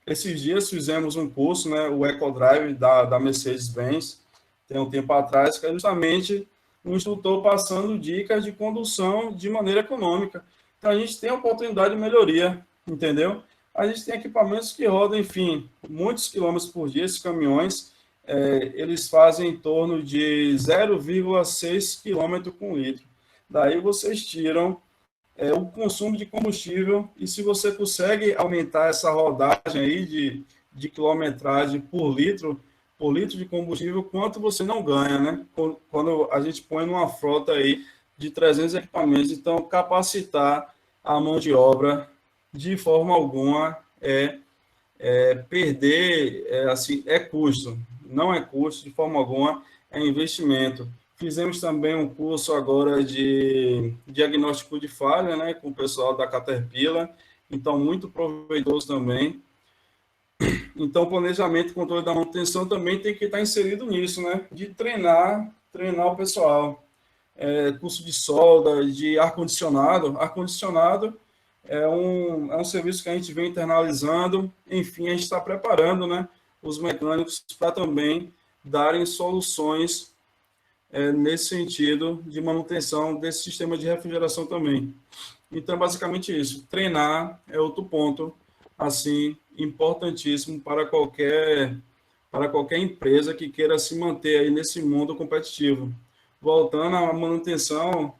Esses dias fizemos um curso, né, o EcoDrive da Mercedes-Benz, tem um tempo atrás, que é justamente um instrutor passando dicas de condução de maneira econômica. Então, a gente tem a oportunidade de melhoria, entendeu? A gente tem equipamentos que rodam, enfim, muitos quilômetros por dia, esses caminhões, eles fazem em torno de 0,6 km por litro. Daí vocês tiram o consumo de combustível, e se você consegue aumentar essa rodagem aí de quilometragem por litro de combustível, quanto você não ganha, né? Quando a gente põe numa frota aí de 300 equipamentos. Então, capacitar a mão de obra de forma alguma perder, assim, é custo. Não é custo de forma alguma, é investimento. Fizemos também um curso agora de diagnóstico de falha, né, com o pessoal da Caterpillar, então muito proveitoso também. Então, o planejamento e controle da manutenção também tem que estar inserido nisso, né, de treinar o pessoal. Curso de solda, de ar-condicionado. Ar-condicionado é um serviço que a gente vem internalizando, enfim, a gente está preparando, né, os mecânicos para também darem soluções nesse sentido de manutenção desse sistema de refrigeração também. Então, basicamente isso. Treinar é outro ponto, assim, importantíssimo para qualquer empresa que queira se manter aí nesse mundo competitivo. Voltando à manutenção,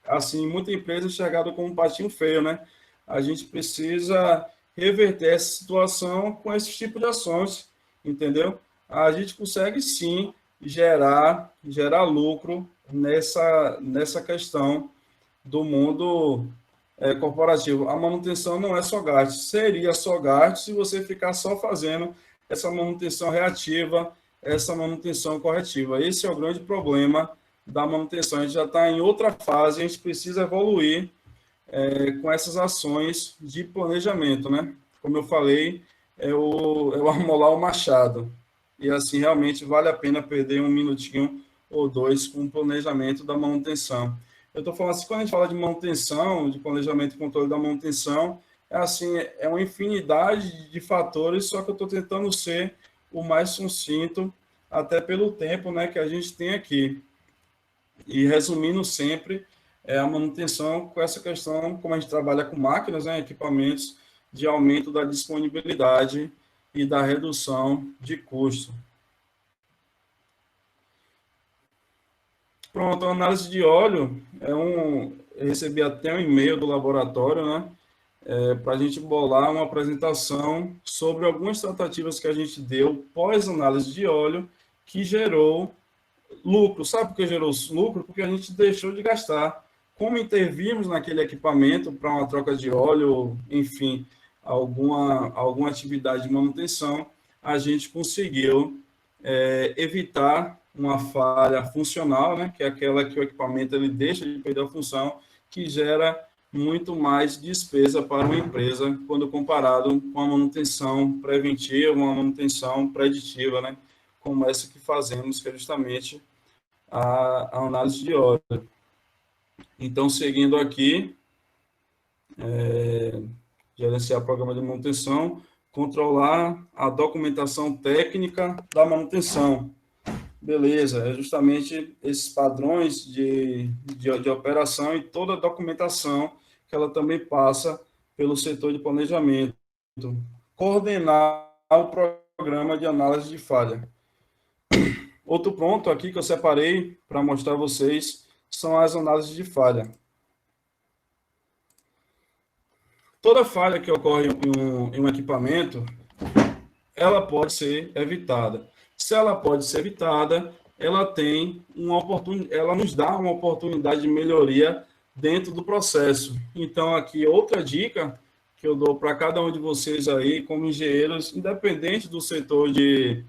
assim, muita empresa é enxergada como um patinho feio, né? A gente precisa reverter essa situação com esse tipo de ações, entendeu? A gente consegue, sim, gerar lucro nessa questão do mundo corporativo. A manutenção não é só gasto. Seria só gasto se você ficar só fazendo essa manutenção reativa, essa manutenção corretiva. Esse é o grande problema da manutenção. A gente já está em outra fase, a gente precisa evoluir com essas ações de planejamento, né? Como eu falei, é o amolar o machado. E assim, realmente vale a pena perder um minutinho ou dois com o planejamento da manutenção. Eu estou falando assim, quando a gente fala de manutenção, de planejamento e controle da manutenção, assim, é uma infinidade de fatores, só que eu estou tentando ser o mais sucinto, até pelo tempo, né, que a gente tem aqui. E resumindo sempre, a manutenção com essa questão, como a gente trabalha com máquinas, né, equipamentos, de aumento da disponibilidade e da redução de custo. Pronto, a análise de óleo eu recebi até um e-mail do laboratório, né, para a gente bolar uma apresentação sobre algumas tratativas que a gente deu pós-análise de óleo que gerou lucro. Sabe por que gerou lucro? Porque a gente deixou de gastar. Como intervimos naquele equipamento para uma troca de óleo, enfim, alguma atividade de manutenção, a gente conseguiu evitar uma falha funcional, né, que é aquela que o equipamento ele deixa de perder a função, que gera muito mais despesa para uma empresa quando comparado com a manutenção preventiva, uma manutenção preditiva, né, como essa que fazemos, que é justamente a análise de óleo. Então, seguindo aqui, gerenciar programa de manutenção, controlar a documentação técnica da manutenção. Beleza, é justamente esses padrões de operação e toda a documentação que ela também passa pelo setor de planejamento. Coordenar o programa de análise de falha. Outro ponto aqui que eu separei para mostrar a vocês são as análises de falha. Toda falha que ocorre em um equipamento, ela pode ser evitada. Se ela pode ser evitada, ela nos dá uma oportunidade de melhoria dentro do processo. Então, aqui, outra dica que eu dou para cada um de vocês aí, como engenheiros, independente do setor de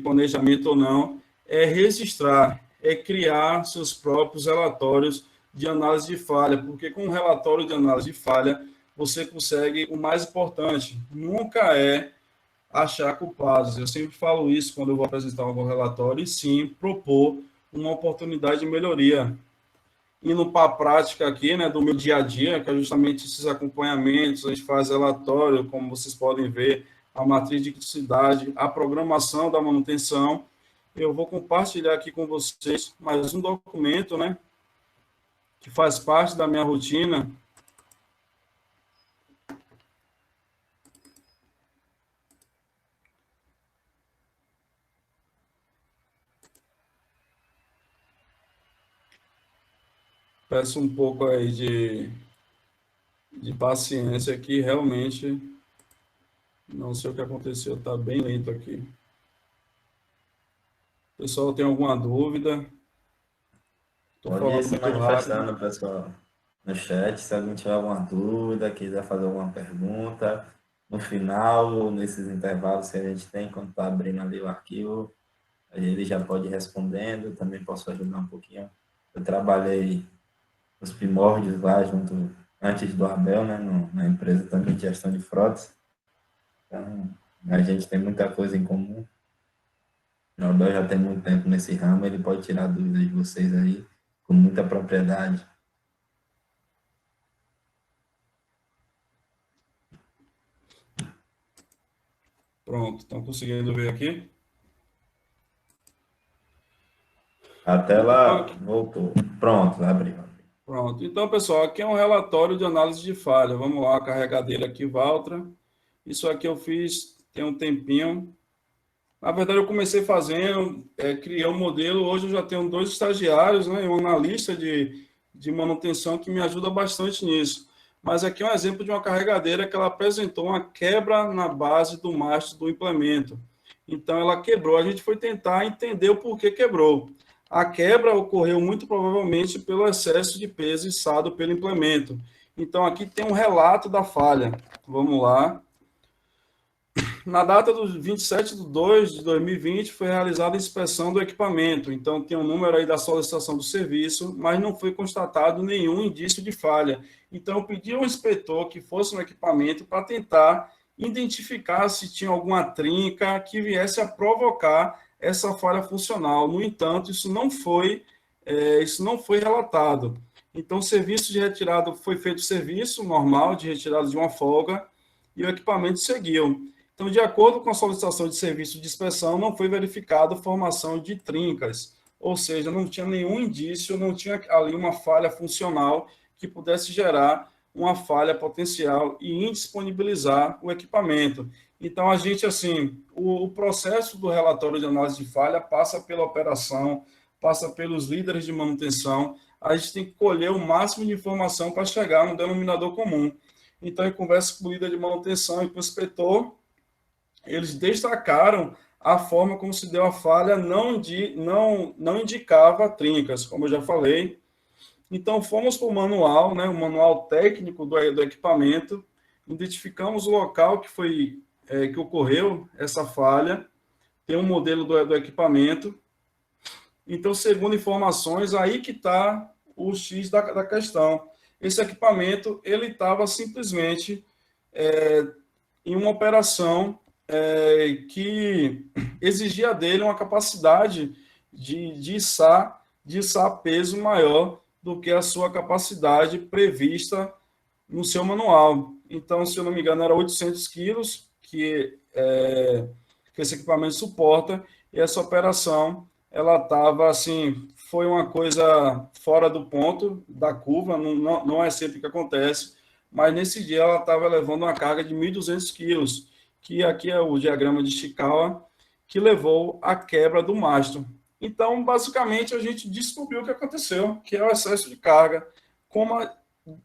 planejamento ou não, é registrar, é criar seus próprios relatórios de análise de falha, porque com um relatório de análise de falha, você consegue o mais importante, nunca é achar culpados. Eu sempre falo isso quando eu vou apresentar algum relatório, e sim propor uma oportunidade de melhoria. Indo para a prática aqui, né, do meu dia a dia, que é justamente esses acompanhamentos, a gente faz relatório, como vocês podem ver, a matriz de criticidade, a programação da manutenção. Eu vou compartilhar aqui com vocês mais um documento, né, que faz parte da minha rotina. Peço um pouco aí de paciência aqui, realmente não sei o que aconteceu, está bem lento aqui. Pessoal, tem alguma dúvida? Pode ir se manifestando, pessoal, no chat, se alguém tiver alguma dúvida, quiser fazer alguma pergunta, no final, nesses intervalos que a gente tem, quando está abrindo ali o arquivo, ele já pode ir respondendo, eu também posso ajudar um pouquinho. Eu trabalhei os primórdios lá, antes do Abel, né, na empresa também de gestão de frotas. Então, a gente tem muita coisa em comum. O Abel já tem muito tempo nesse ramo, ele pode tirar dúvidas de vocês aí com muita propriedade. Pronto, estão conseguindo ver aqui? A tela voltou. Pronto, abriu. Pronto. Então, pessoal, aqui é um relatório de análise de falha. Vamos lá, carregar dele aqui, Valtra. Isso aqui eu fiz tem um tempinho. Na verdade, eu comecei fazendo, criei um modelo. Hoje eu já tenho 2 estagiários, né, e um analista de manutenção que me ajuda bastante nisso. Mas aqui é um exemplo de uma carregadeira que ela apresentou uma quebra na base do mastro do implemento. Então, ela quebrou. A gente foi tentar entender o porquê quebrou. A quebra ocorreu muito provavelmente pelo excesso de peso içado pelo implemento. Então, aqui tem um relato da falha. Vamos lá. Na data do 27/2/2020, foi realizada a inspeção do equipamento. Então, tem um número aí da solicitação do serviço, mas não foi constatado nenhum indício de falha. Então, eu pedi ao inspetor que fosse no equipamento para tentar identificar se tinha alguma trinca que viesse a provocar essa falha funcional. No entanto, isso não foi relatado. Então, o serviço de retirada foi feito serviço normal de retirada de uma folga e o equipamento seguiu. Então, de acordo com a solicitação de serviço de inspeção, não foi verificada a formação de trincas, ou seja, não tinha nenhum indício, não tinha ali uma falha funcional que pudesse gerar uma falha potencial e indisponibilizar o equipamento. Então, a gente, assim, o processo do relatório de análise de falha passa pela operação passa pelos líderes de manutenção. A gente tem que colher o máximo de informação para chegar no denominador comum. Então, em conversa com o líder de manutenção e com o inspetor, eles destacaram a forma como se deu a falha, não indicava trincas, como eu já falei. Então, fomos para o manual, né, o manual técnico do equipamento, identificamos o local que ocorreu essa falha, tem um modelo do equipamento. Então, segundo informações, aí que está o X da questão. Esse equipamento, ele estava simplesmente em uma operação que exigia dele uma capacidade de içar peso maior do que a sua capacidade prevista no seu manual. Então, se eu não me engano, era 800 quilos que esse equipamento suporta, e essa operação, ela estava assim, foi uma coisa fora do ponto da curva, não é sempre que acontece, mas nesse dia ela estava levando uma carga de 1.200 quilos, que aqui é o diagrama de Ishikawa, que levou à quebra do mastro. Então, basicamente, a gente descobriu o que aconteceu, que é o excesso de carga,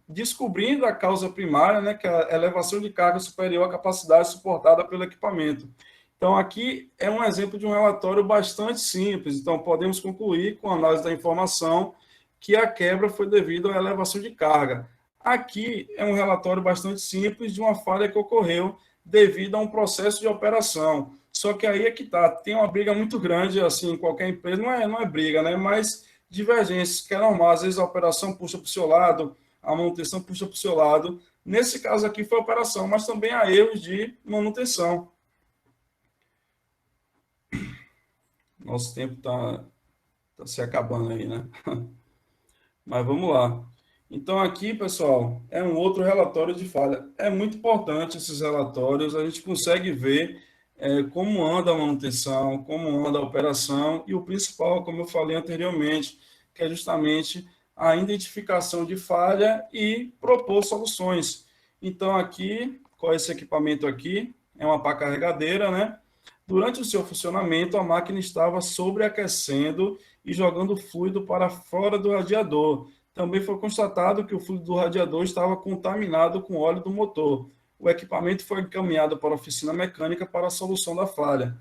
descobrindo a causa primária, né, que é a elevação de carga superior à capacidade suportada pelo equipamento. Então, aqui é um exemplo de um relatório bastante simples. Então, podemos concluir, com a análise da informação, que a quebra foi devido à elevação de carga. Aqui é um relatório bastante simples de uma falha que ocorreu devido a um processo de operação. Só que aí é que está, tem uma briga muito grande, assim, em qualquer empresa, não é briga, né? Mas divergências, que é normal, às vezes a operação puxa para o seu lado, a manutenção puxa para o seu lado. Nesse caso aqui foi a operação, mas também há erros de manutenção. Nosso tempo está se acabando aí, né? Mas vamos lá. Então, aqui, pessoal, é um outro relatório de falha. É muito importante esses relatórios, a gente consegue ver como anda a manutenção, como anda a operação, e o principal, como eu falei anteriormente, que é justamente a identificação de falha e propor soluções. Então, aqui, qual é esse equipamento aqui? É uma pá carregadeira, né? Durante o seu funcionamento, a máquina estava sobreaquecendo e jogando fluido para fora do radiador. Também foi constatado que o fluido do radiador estava contaminado com óleo do motor. O equipamento foi encaminhado para a oficina mecânica para a solução da falha.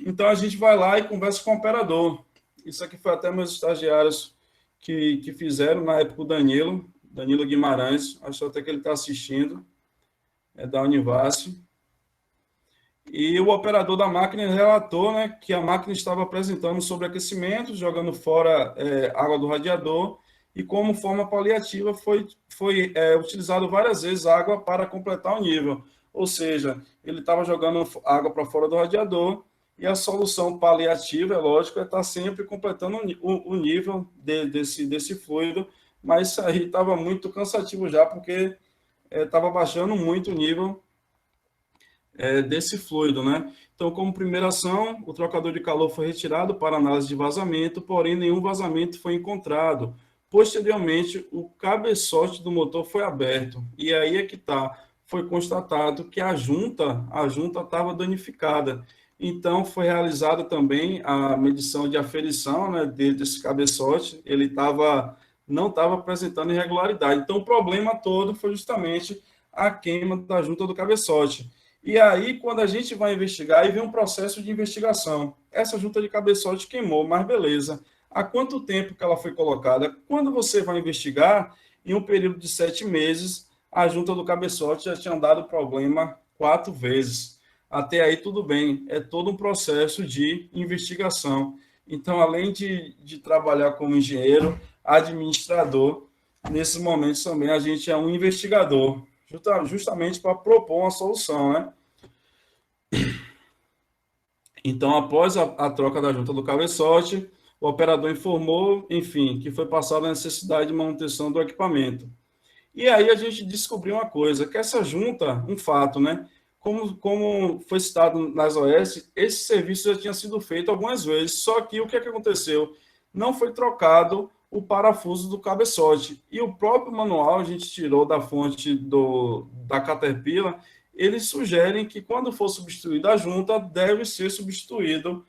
Então, a gente vai lá e conversa com o operador. Isso aqui foi até meus estagiários que fizeram, na época, o Danilo Guimarães, acho até que ele está assistindo, é da Univasf. E o operador da máquina relatou, né, que a máquina estava apresentando sobreaquecimento, jogando fora água do radiador, e como forma paliativa foi utilizado várias vezes água para completar o nível. Ou seja, ele estava jogando água para fora do radiador, e a solução paliativa, é lógico, é estar sempre completando o nível desse fluido, mas isso aí estava muito cansativo já, porque estava baixando muito o nível desse fluido, né? Então, como primeira ação, o trocador de calor foi retirado para análise de vazamento, porém nenhum vazamento foi encontrado. Posteriormente, o cabeçote do motor foi aberto, e aí é que está. Foi constatado que a junta estava danificada. Então, foi realizada também a medição de aferição, né, desse cabeçote, ele não estava apresentando irregularidade. Então, o problema todo foi justamente a queima da junta do cabeçote. E aí, quando a gente vai investigar, aí vem um processo de investigação. Essa junta de cabeçote queimou, mas beleza. Há quanto tempo que ela foi colocada? Quando você vai investigar, em um período de 7 meses, a junta do cabeçote já tinha dado problema 4 vezes. Até aí tudo bem, é todo um processo de investigação. Então, além de trabalhar como engenheiro, administrador, nesses momentos também a gente é um investigador, justamente para propor uma solução, né? Então, após a troca da junta do cabeçote, o operador informou, enfim, que foi passada a necessidade de manutenção do equipamento. E aí a gente descobriu uma coisa, que essa junta, um fato, né? Como foi citado nas OS, esse serviço já tinha sido feito algumas vezes, só que o que aconteceu? Não foi trocado o parafuso do cabeçote. E o próprio manual, a gente tirou da fonte da Caterpillar, eles sugerem que quando for substituída a junta, deve ser substituído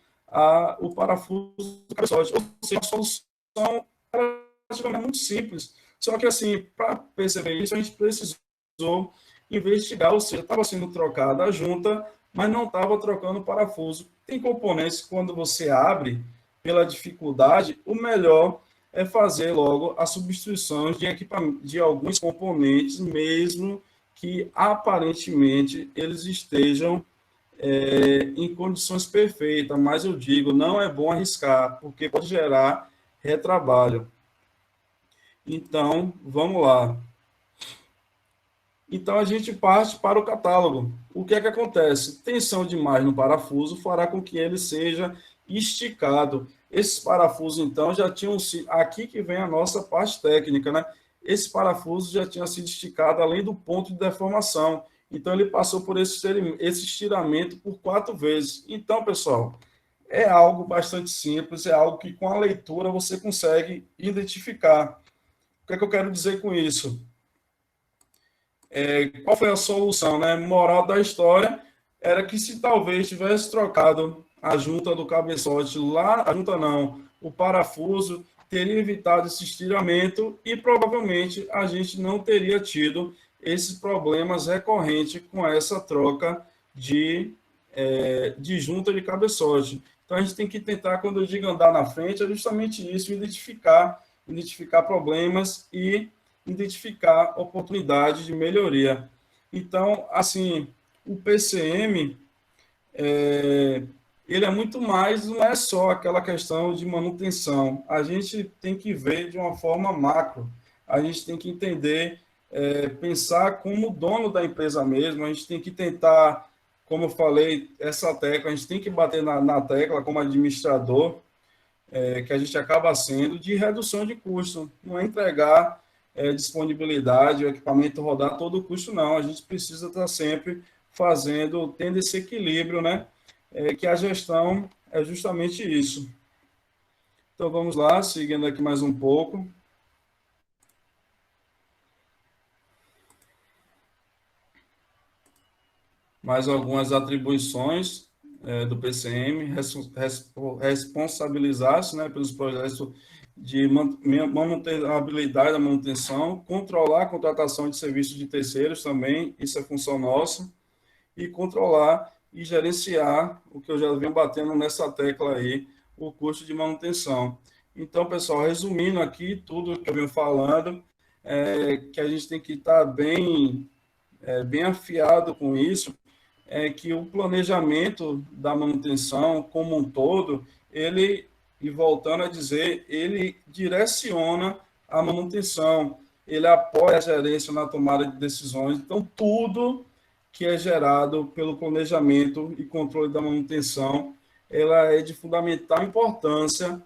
o parafuso do cabeçote. Ou seja, a solução é muito simples. Só que, assim, para perceber isso, a gente precisou investigar, ou seja, estava sendo trocada a junta, mas não estava trocando o parafuso. Tem componentes que, quando você abre, pela dificuldade, o melhor é fazer logo a substituição de alguns componentes, mesmo que aparentemente eles estejam em condições perfeitas, mas eu digo, não é bom arriscar, porque pode gerar retrabalho. Então, vamos lá. Então, a gente parte para o catálogo. O que é que acontece? Tensão demais no parafuso fará com que ele seja esticado. Esses parafusos, então, já tinham sido... Aqui que vem a nossa parte técnica, né? Esse parafuso já tinha sido esticado além do ponto de deformação. Então, ele passou por esse estiramento por 4 vezes. Então, pessoal, é algo bastante simples, é algo que com a leitura você consegue identificar. O que é que eu quero dizer com isso? Qual foi a solução, né? Moral da história era que, se talvez tivesse trocado a junta do cabeçote lá, a junta não, o parafuso, teria evitado esse estiramento e provavelmente a gente não teria tido esses problemas recorrentes com essa troca de junta de cabeçote. Então, a gente tem que tentar, quando eu digo andar na frente, é justamente isso, identificar problemas e identificar oportunidades de melhoria. Então, assim, o PCM, ele é muito mais, não é só aquela questão de manutenção. A gente tem que ver de uma forma macro. A gente tem que entender, pensar como dono da empresa mesmo. A gente tem que tentar, como eu falei, essa tecla, a gente tem que bater na tecla como administrador, que a gente acaba sendo, de redução de custo. Não é entregar disponibilidade, o equipamento rodar todo o custo, não. A gente precisa estar sempre tendo esse equilíbrio, né? Que a gestão é justamente isso. Então, vamos lá, seguindo aqui mais um pouco. Mais algumas atribuições do PCM, responsabilizar-se, né, pelos projetos de manutenabilidade da manutenção, controlar a contratação de serviços de terceiros também, isso é função nossa, e controlar e gerenciar, o que eu já venho batendo nessa tecla aí, o custo de manutenção. Então, pessoal, resumindo aqui tudo que eu venho falando, que a gente tem que estar bem afiado com isso, que o planejamento da manutenção como um todo, ele, e voltando a dizer, ele direciona a manutenção, ele apoia a gerência na tomada de decisões. Então, tudo que é gerado pelo planejamento e controle da manutenção, ela é de fundamental importância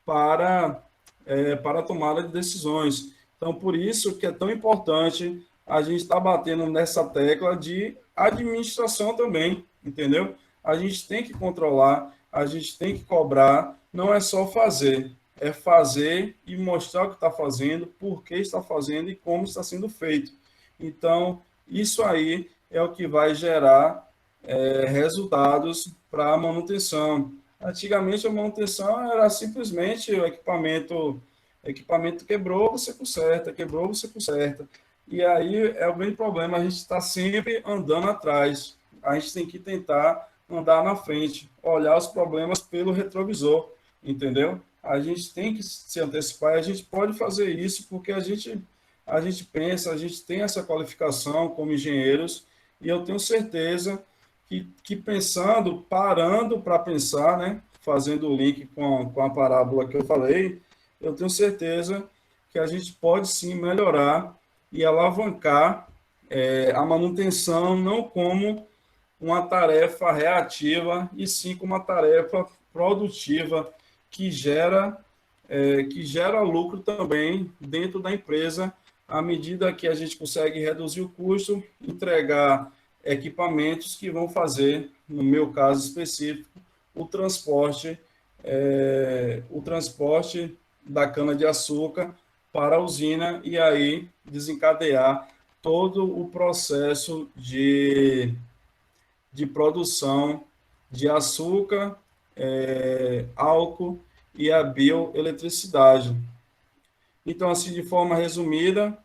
para a tomada de decisões. Então, por isso que é tão importante a gente estar batendo nessa tecla de administração também, entendeu? A gente tem que controlar, a gente tem que cobrar, não é só fazer, é fazer e mostrar o que está fazendo, por que está fazendo e como está sendo feito. Então, isso aí é o que vai gerar resultados para a manutenção. Antigamente, a manutenção era simplesmente o equipamento quebrou, você conserta, quebrou, você conserta. E aí é o grande problema, a gente está sempre andando atrás. A gente tem que tentar andar na frente, olhar os problemas pelo retrovisor, entendeu? A gente tem que se antecipar, a gente pode fazer isso porque a gente pensa, a gente tem essa qualificação como engenheiros, e eu tenho certeza que pensando, parando para pensar, né, fazendo o link com a parábola que eu falei, eu tenho certeza que a gente pode sim melhorar e alavancar a manutenção não como uma tarefa reativa, e sim como uma tarefa produtiva que gera lucro também dentro da empresa, à medida que a gente consegue reduzir o custo, entregar equipamentos que vão fazer, no meu caso específico, o transporte da cana-de-açúcar para a usina, e aí desencadear todo o processo de produção de açúcar álcool e a bioeletricidade. Então, assim, de forma resumida,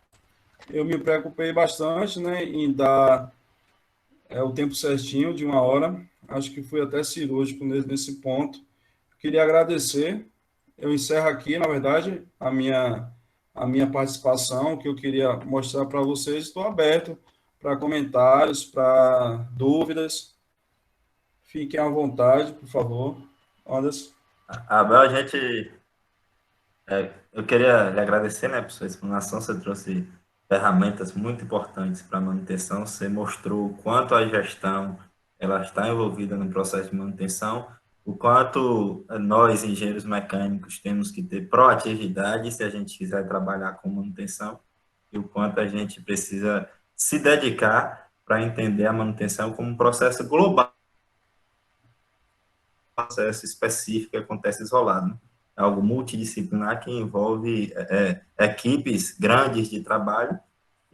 eu me preocupei bastante, né, em dar o tempo certinho de 1 hora. Acho que fui até cirúrgico nesse ponto. Queria agradecer. Eu encerro aqui, na verdade, a minha participação, que eu queria mostrar para vocês. Estou aberto para comentários, para dúvidas. Fiquem à vontade, por favor. Anderson. Abel, eu queria lhe agradecer, né, por sua explanação. Você trouxe ferramentas muito importantes para a manutenção. Você mostrou o quanto a gestão ela está envolvida no processo de manutenção, o quanto nós, engenheiros mecânicos, temos que ter proatividade se a gente quiser trabalhar com manutenção, e o quanto a gente precisa se dedicar para entender a manutenção como um processo global, um processo específico que acontece isolado, né? É algo multidisciplinar que envolve equipes grandes de trabalho,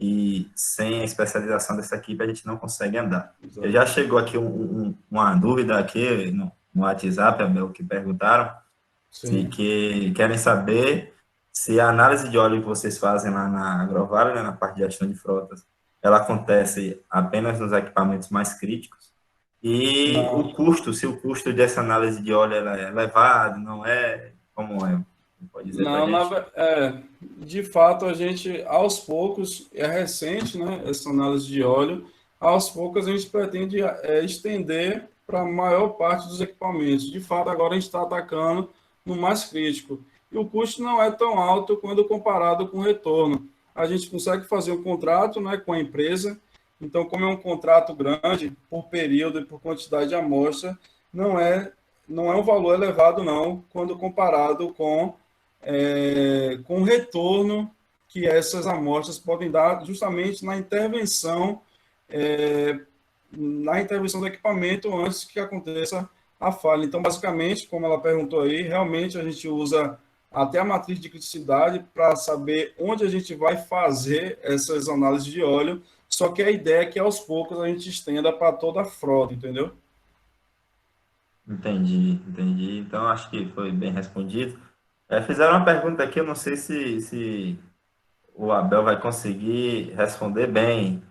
e sem a especialização dessa equipe a gente não consegue andar. Já chegou aqui uma dúvida aqui no WhatsApp, Abel, que perguntaram que querem saber se a análise de óleo que vocês fazem lá na Agrovale, né, na parte de gestão de frotas, ela acontece apenas nos equipamentos mais críticos, e Não. o custo, se o custo dessa análise de óleo ela é elevado, não é, como é? Pode dizer para a gente? De fato, a gente, aos poucos, é recente, né, essa análise de óleo, aos poucos a gente pretende estender para a maior parte dos equipamentos. De fato, agora a gente está atacando no mais crítico. E o custo não é tão alto quando comparado com o retorno. A gente consegue fazer um contrato, né, com a empresa. Então, como é um contrato grande, por período e por quantidade de amostra, não é um valor elevado, não, quando comparado com o retorno que essas amostras podem dar justamente na intervenção do equipamento antes que aconteça a falha. Então, basicamente, como ela perguntou aí, realmente a gente usa até a matriz de criticidade para saber onde a gente vai fazer essas análises de óleo, só que a ideia é que aos poucos a gente estenda para toda a frota, entendeu? Entendi. Então, acho que foi bem respondido. Fizeram uma pergunta aqui, eu não sei se o Abel vai conseguir responder bem.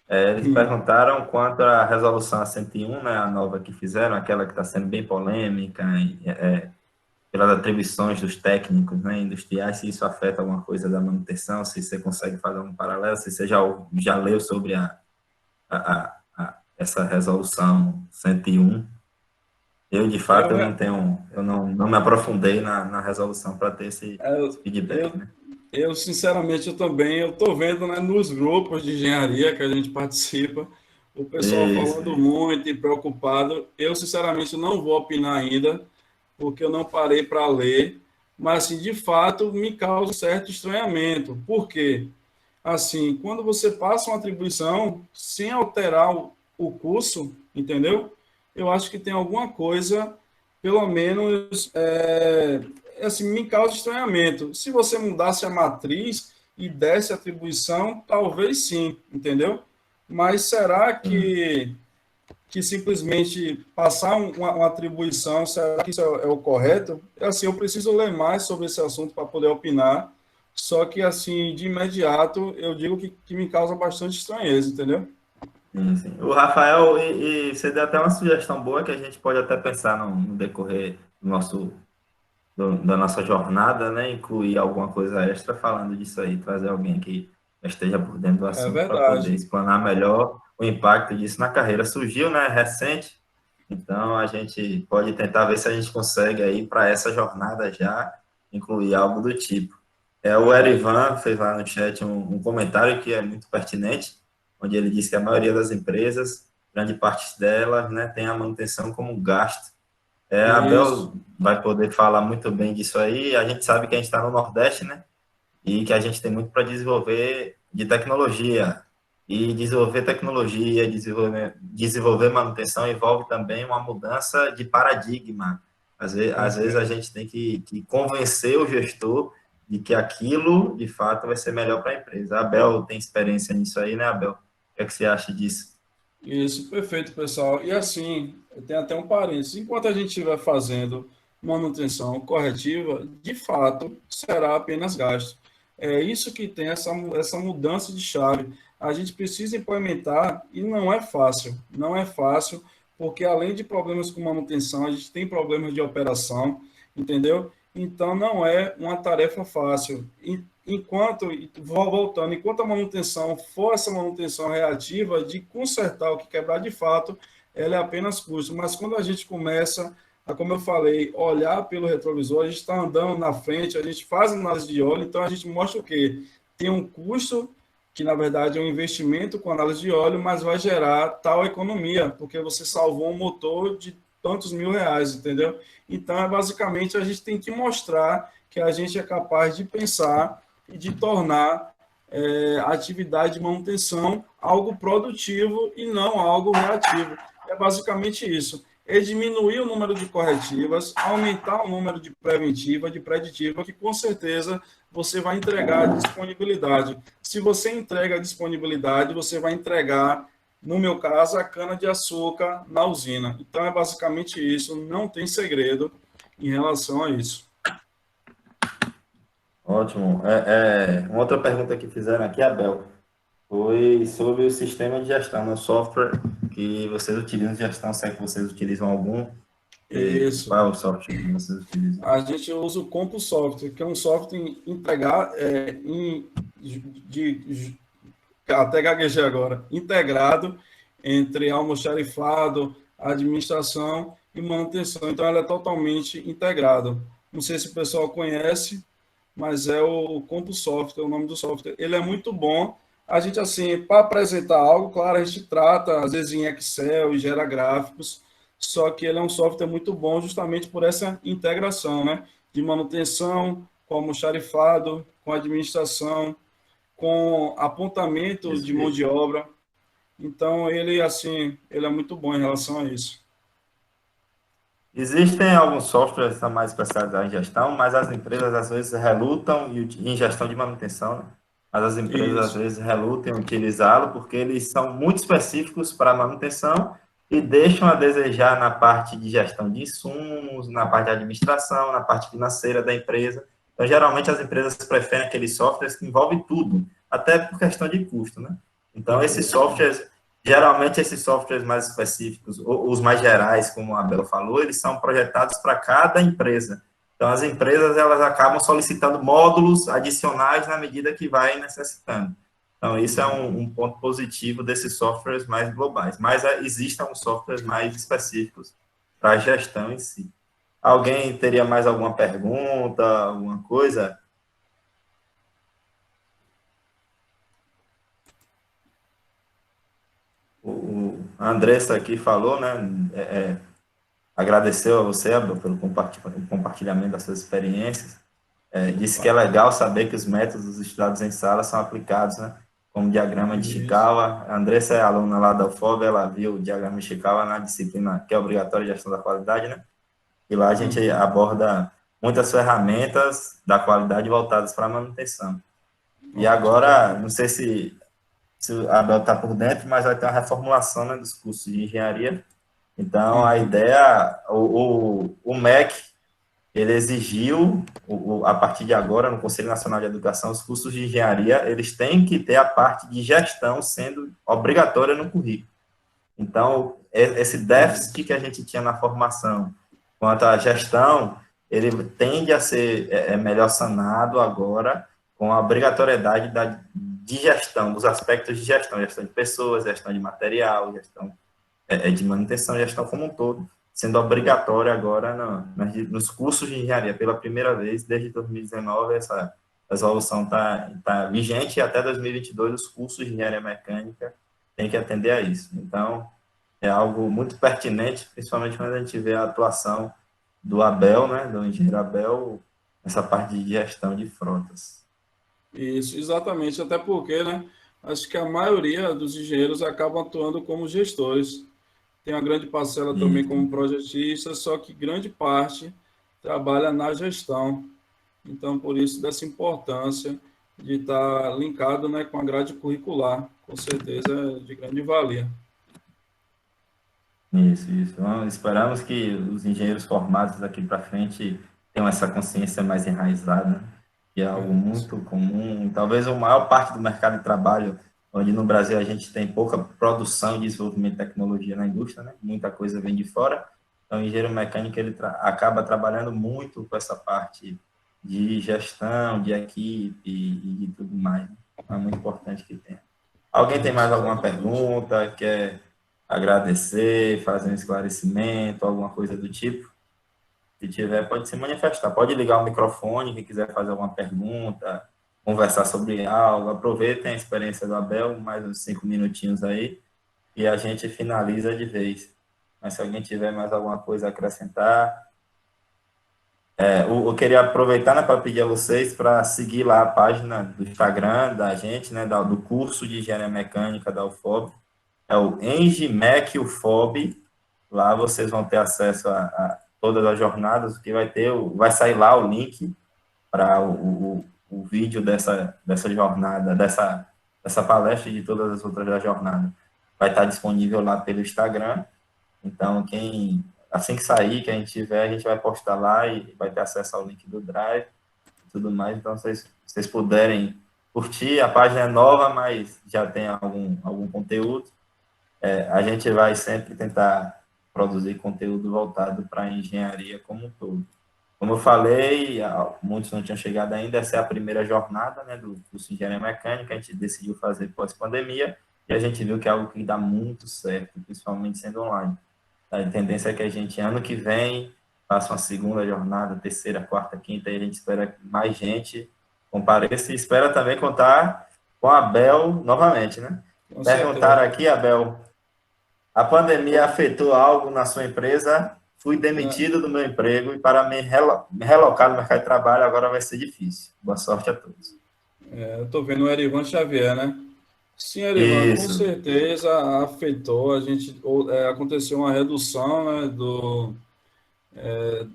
Eles perguntaram quanto à resolução A101, né, a nova que fizeram, aquela que está sendo bem polêmica, pelas atribuições dos técnicos, né, industriais, se isso afeta alguma coisa da manutenção, se você consegue fazer um paralelo, se você já leu sobre essa resolução 101. Eu, de fato, eu não me aprofundei na resolução para ter esse feedback, né? Eu, sinceramente, eu estou vendo, né, nos grupos de engenharia que a gente participa, o pessoal falando muito e preocupado. Eu, sinceramente, não vou opinar ainda, porque eu não parei para ler, mas, assim, de fato, me causa um certo estranhamento. Por quê? Assim, quando você passa uma atribuição sem alterar o curso, entendeu? Eu acho que tem alguma coisa, pelo menos, assim, me causa estranhamento. Se você mudasse a matriz e desse atribuição, talvez sim, entendeu? Mas será que simplesmente passar uma atribuição, será que isso é o correto? Assim, eu preciso ler mais sobre esse assunto para poder opinar, só que, assim, de imediato, eu digo que me causa bastante estranheza, entendeu? Sim. O Rafael, e você deu até uma sugestão boa que a gente pode até pensar no decorrer da nossa jornada, né? Incluir alguma coisa extra falando disso aí, trazer alguém que esteja por dentro do assunto para poder explanar melhor o impacto disso na carreira. Surgiu, né? Recente, então a gente pode tentar ver se a gente consegue aí para essa jornada já incluir algo do tipo. O Erivan fez lá no chat um comentário que é muito pertinente, onde ele disse que a maioria das empresas, grande parte delas, né, tem a manutenção como gasto. A Abel vai poder falar muito bem disso aí. A gente sabe que a gente está no Nordeste, né, e que a gente tem muito para desenvolver de tecnologia. E desenvolver tecnologia, desenvolver manutenção envolve também uma mudança de paradigma. Às vezes a gente tem que convencer o gestor de que aquilo, de fato, vai ser melhor para a empresa. A Abel tem experiência nisso aí, né, Abel? O que é que você acha disso? Isso, perfeito, pessoal. E assim, tem até um parênteses. Enquanto a gente estiver fazendo manutenção corretiva, de fato, será apenas gasto. É isso que tem essa mudança de chave. A gente precisa implementar e não é fácil. Não é fácil, porque além de problemas com manutenção, a gente tem problemas de operação, entendeu? Então, não é uma tarefa fácil. Enquanto, voltando, enquanto a manutenção for essa manutenção reativa de consertar o que quebrar de fato, ela é apenas custo. Mas quando a gente começa a, como eu falei, olhar pelo retrovisor, a gente está andando na frente, a gente faz análise de óleo, então a gente mostra o quê? Tem um custo, que na verdade é um investimento com análise de óleo, mas vai gerar tal economia, porque você salvou um motor de tantos R$ 1.000, entendeu? Então, basicamente, a gente tem que mostrar que a gente é capaz de pensar e de tornar a atividade de manutenção algo produtivo e não algo reativo. É basicamente isso. É diminuir o número de corretivas, aumentar o número de preventiva, de preditiva, que com certeza você vai entregar a disponibilidade. Se você entrega a disponibilidade, você vai entregar, no meu caso, a cana-de-açúcar na usina. Então, é basicamente isso, não tem segredo em relação a isso. Ótimo. Uma outra pergunta que fizeram aqui, Abel, foi sobre o sistema de gestão, no software que vocês utilizam de gestão, se é que vocês utilizam algum, Isso. qual é o software que vocês utilizam? A gente usa o CompuSoftware, que é um software até gaguejei agora, integrado entre almoxarifado, administração e manutenção. Então, ela é totalmente integrada. Não sei se o pessoal conhece, mas é o CompuSoftware, o nome do software. Ele é muito bom. A gente, assim, para apresentar algo, claro, a gente trata, às vezes, em Excel e gera gráficos, só que ele é um software muito bom justamente por essa integração, né? De manutenção, com almoxarifado, com administração, com apontamento de mão de obra. Então, ele, assim, ele é muito bom em relação a isso. Existem alguns softwares que são mais especializados em gestão, mas as empresas às vezes relutam em gestão de manutenção, né? Mas as empresas às Isso. vezes relutam em utilizá-lo porque eles são muito específicos para a manutenção e deixam a desejar na parte de gestão de insumos, na parte de administração, na parte financeira da empresa. Então, geralmente as empresas preferem aqueles softwares que envolvem tudo, até por questão de custo, né? Então, esses softwares geralmente, esses softwares mais específicos, os mais gerais, como a Bela falou, eles são projetados para cada empresa. Então, as empresas elas acabam solicitando módulos adicionais na medida que vai necessitando. Então, isso é um ponto positivo desses softwares mais globais. Mas existem uns softwares mais específicos para a gestão em si. Alguém teria mais alguma pergunta, alguma coisa? A Andressa aqui falou, né? Agradeceu a você, Abel, pelo compartilhamento das suas experiências. Disse que é legal saber que os métodos estudados em sala são aplicados, né? Como diagrama de Chikawa. A Andressa é aluna lá da UFOB, ela viu o diagrama de Chikawa na disciplina que é obrigatória de gestão da qualidade, né? E lá a gente aborda muitas ferramentas da qualidade voltadas para a manutenção. E agora, não sei se a Abel está por dentro, mas vai ter uma reformulação, né, dos cursos de engenharia. Então, a ideia, o MEC, ele exigiu, a partir de agora, no Conselho Nacional de Educação, os cursos de engenharia, eles têm que ter a parte de gestão sendo obrigatória no currículo. Então, esse déficit que a gente tinha na formação quanto à gestão, ele tende a ser melhor sanado agora com a obrigatoriedade de gestão, dos aspectos de gestão de pessoas, gestão de material, gestão de manutenção, gestão como um todo, sendo obrigatório agora nos cursos de engenharia. Pela primeira vez, desde 2019, essa resolução está vigente e até 2022 os cursos de engenharia mecânica têm que atender a isso. Então, é algo muito pertinente, principalmente quando a gente vê a atuação do Abel, né, do engenheiro Abel, nessa parte de gestão de frotas. Isso, exatamente, até porque, né, acho que a maioria dos engenheiros acabam atuando como gestores. Tem uma grande parcela também como projetistas, só que grande parte trabalha na gestão. Então, por isso, dessa importância de estar linkado, né, com a grade curricular, com certeza é de grande valia. Isso. Esperamos que os engenheiros formados daqui para frente tenham essa consciência mais enraizada, né? Que é algo Isso. muito comum. Talvez a maior parte do mercado de trabalho, onde no Brasil a gente tem pouca produção e desenvolvimento de tecnologia na indústria, né? Muita coisa vem de fora. Então, o engenheiro mecânico ele acaba trabalhando muito com essa parte de gestão, de equipe e tudo mais, né? É muito importante que tenha. Alguém tem mais Isso, alguma exatamente. pergunta? Quer agradecer, fazer um esclarecimento, alguma coisa do tipo? Se tiver, pode se manifestar. Pode ligar o microfone, quem quiser fazer alguma pergunta, conversar sobre algo. Aproveitem a experiência do Abel, mais uns 5 minutinhos aí, e a gente finaliza de vez. Mas se alguém tiver mais alguma coisa a acrescentar, eu queria aproveitar, né, para pedir a vocês para seguir lá a página do Instagram da gente, né, do curso de Engenharia Mecânica da UFOB, é o Engimec UFOB. Lá vocês vão ter acesso a todas as jornadas, que vai sair lá o link para o vídeo dessa jornada, dessa palestra e de todas as outras da jornada. Vai estar disponível lá pelo Instagram. Então, assim que sair, que a gente tiver, a gente vai postar lá e vai ter acesso ao link do Drive e tudo mais. Então, vocês puderem curtir, a página é nova, mas já tem algum conteúdo. A gente vai sempre tentar produzir conteúdo voltado para a engenharia como um todo. Como eu falei, muitos não tinham chegado ainda, essa é a primeira jornada, né, do curso de Engenharia Mecânica, a gente decidiu fazer pós-pandemia, e a gente viu que é algo que dá muito certo, principalmente sendo online. A tendência é que a gente, ano que vem, faça uma segunda jornada, terceira, quarta, quinta, e a gente espera que mais gente compareça, e espera também contar com a Abel novamente, né? Com Perguntaram certeza. aqui, Abel, a pandemia afetou algo na sua empresa? Fui Né? demitido do meu emprego e para me relocar no mercado de trabalho agora vai ser difícil. Boa sorte a todos. Eu estou vendo o Erivan Xavier, né? Sim, Erivan, com Isso. certeza afetou. Aconteceu uma redução, né,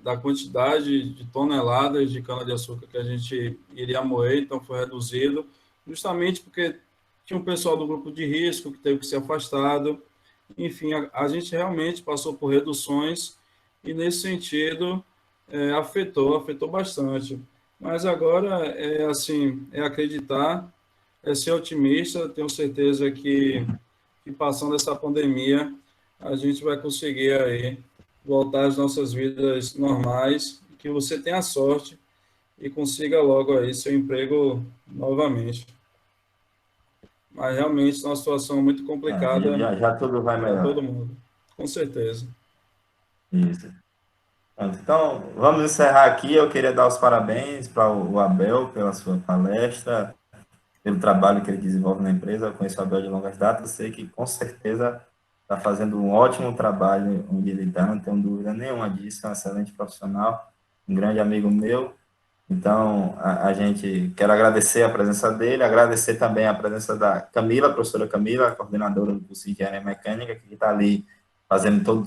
da quantidade de toneladas de cana-de-açúcar que a gente iria moer, então foi reduzido, justamente porque tinha um pessoal do grupo de risco que teve que ser afastado. Enfim, a gente realmente passou por reduções e, nesse sentido, afetou bastante. Mas agora é assim, é acreditar, é ser otimista. Tenho certeza que passando essa pandemia, a gente vai conseguir aí voltar às nossas vidas normais, que você tenha sorte e consiga logo aí seu emprego novamente. Mas realmente é uma situação muito complicada Já tudo vai para todo melhorar. mundo, com certeza. Isso. Pronto, então, vamos encerrar aqui. Eu queria dar os parabéns para o Abel pela sua palestra, pelo trabalho que ele desenvolve na empresa. Eu conheço o Abel de longas datas, sei que com certeza está fazendo um ótimo trabalho onde ele está, não tenho dúvida nenhuma disso, é um excelente profissional, um grande amigo meu. Então, a gente quer agradecer a presença dele, agradecer também a presença da Camila, a professora Camila, a coordenadora do curso de Engenharia Mecânica, que está ali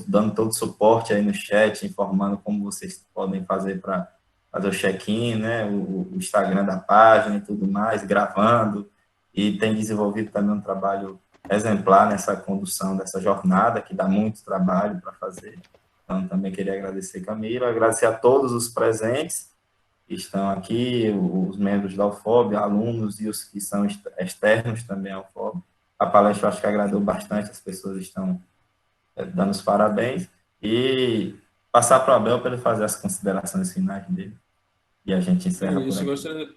dando todo o suporte aí no chat, informando como vocês podem fazer para fazer o check-in, né, o Instagram da página e tudo mais, gravando, e tem desenvolvido também um trabalho exemplar nessa condução dessa jornada, que dá muito trabalho para fazer. Então, também queria agradecer, Camila, agradecer a todos os presentes que estão aqui, os membros da UFOB, alunos e os que são externos também à UFOB. A palestra, eu acho que agradou bastante, as pessoas estão dando os parabéns, e passar para o Abel para ele fazer as considerações finais dele, e a gente É encerra por isso, aqui.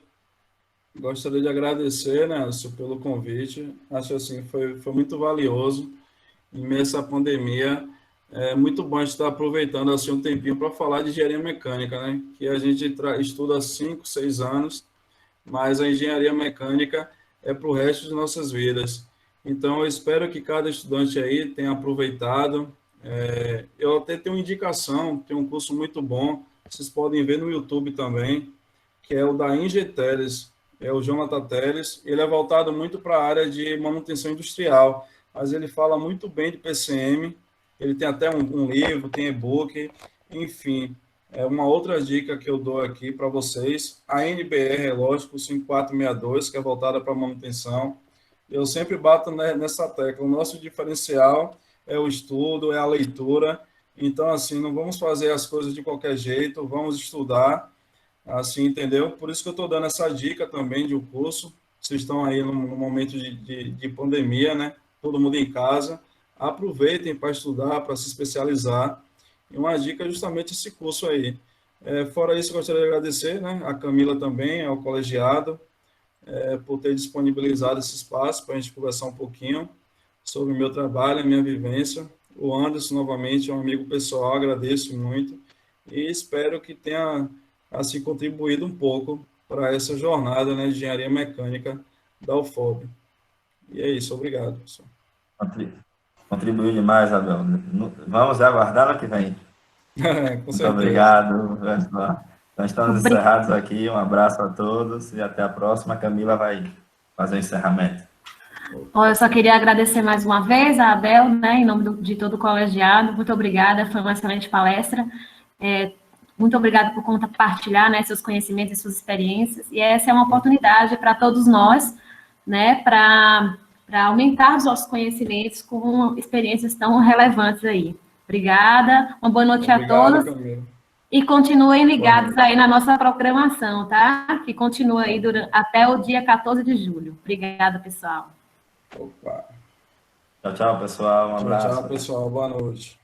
gostaria de agradecer, né, Nelson, pelo convite. Acho assim, foi muito valioso em meio a essa pandemia. É muito bom a gente estar aproveitando assim um tempinho para falar de engenharia mecânica, né? Que a gente estuda há 5, 6 anos, mas a engenharia mecânica é para o resto de nossas vidas. Então, eu espero que cada estudante aí tenha aproveitado. Eu até tenho uma indicação, tem um curso muito bom, vocês podem ver no YouTube também, que é o da Ingeteles, é o Jonathan Teles. Ele é voltado muito para a área de manutenção industrial, mas ele fala muito bem de PCM, ele tem até um livro, tem e-book, enfim. É uma outra dica que eu dou aqui para vocês, a NBR, lógico, 5462, que é voltada para manutenção. Eu sempre bato nessa tecla. O nosso diferencial é o estudo, é a leitura. Então, assim, não vamos fazer as coisas de qualquer jeito, vamos estudar, assim, entendeu? Por isso que eu estou dando essa dica também de um curso. Vocês estão aí no momento de pandemia, né? Todo mundo em casa. Aproveitem para estudar, para se especializar. E uma dica é justamente esse curso aí. Fora isso, eu gostaria de agradecer, né, a Camila também, ao colegiado, por ter disponibilizado esse espaço para a gente conversar um pouquinho sobre o meu trabalho, a minha vivência. O Anderson, novamente, é um amigo pessoal, agradeço muito e espero que tenha, assim, contribuído um pouco para essa jornada, né, de engenharia mecânica da UFOB. E é isso, obrigado, pessoal. Contribuiu demais, Abel. Vamos aguardar no que vem. Com Muito certeza. obrigado, pessoal. Então, estamos encerrados aqui. Um abraço a todos e até a próxima. A Camila vai fazer o encerramento. Eu só queria agradecer mais uma vez a Abel, né, em nome de todo o colegiado. Muito obrigada, foi uma excelente palestra. Muito obrigada por compartilhar, né, seus conhecimentos e suas experiências. E essa é uma oportunidade para todos nós, né, para aumentar os nossos conhecimentos com experiências tão relevantes aí. Obrigada, uma boa noite a todos. Camila. E continuem ligados aí na nossa programação, tá? Que continua aí até o dia 14 de julho. Obrigada, pessoal. Opa. Tchau, tchau, pessoal. Um abraço. Tchau, pessoal. Boa noite.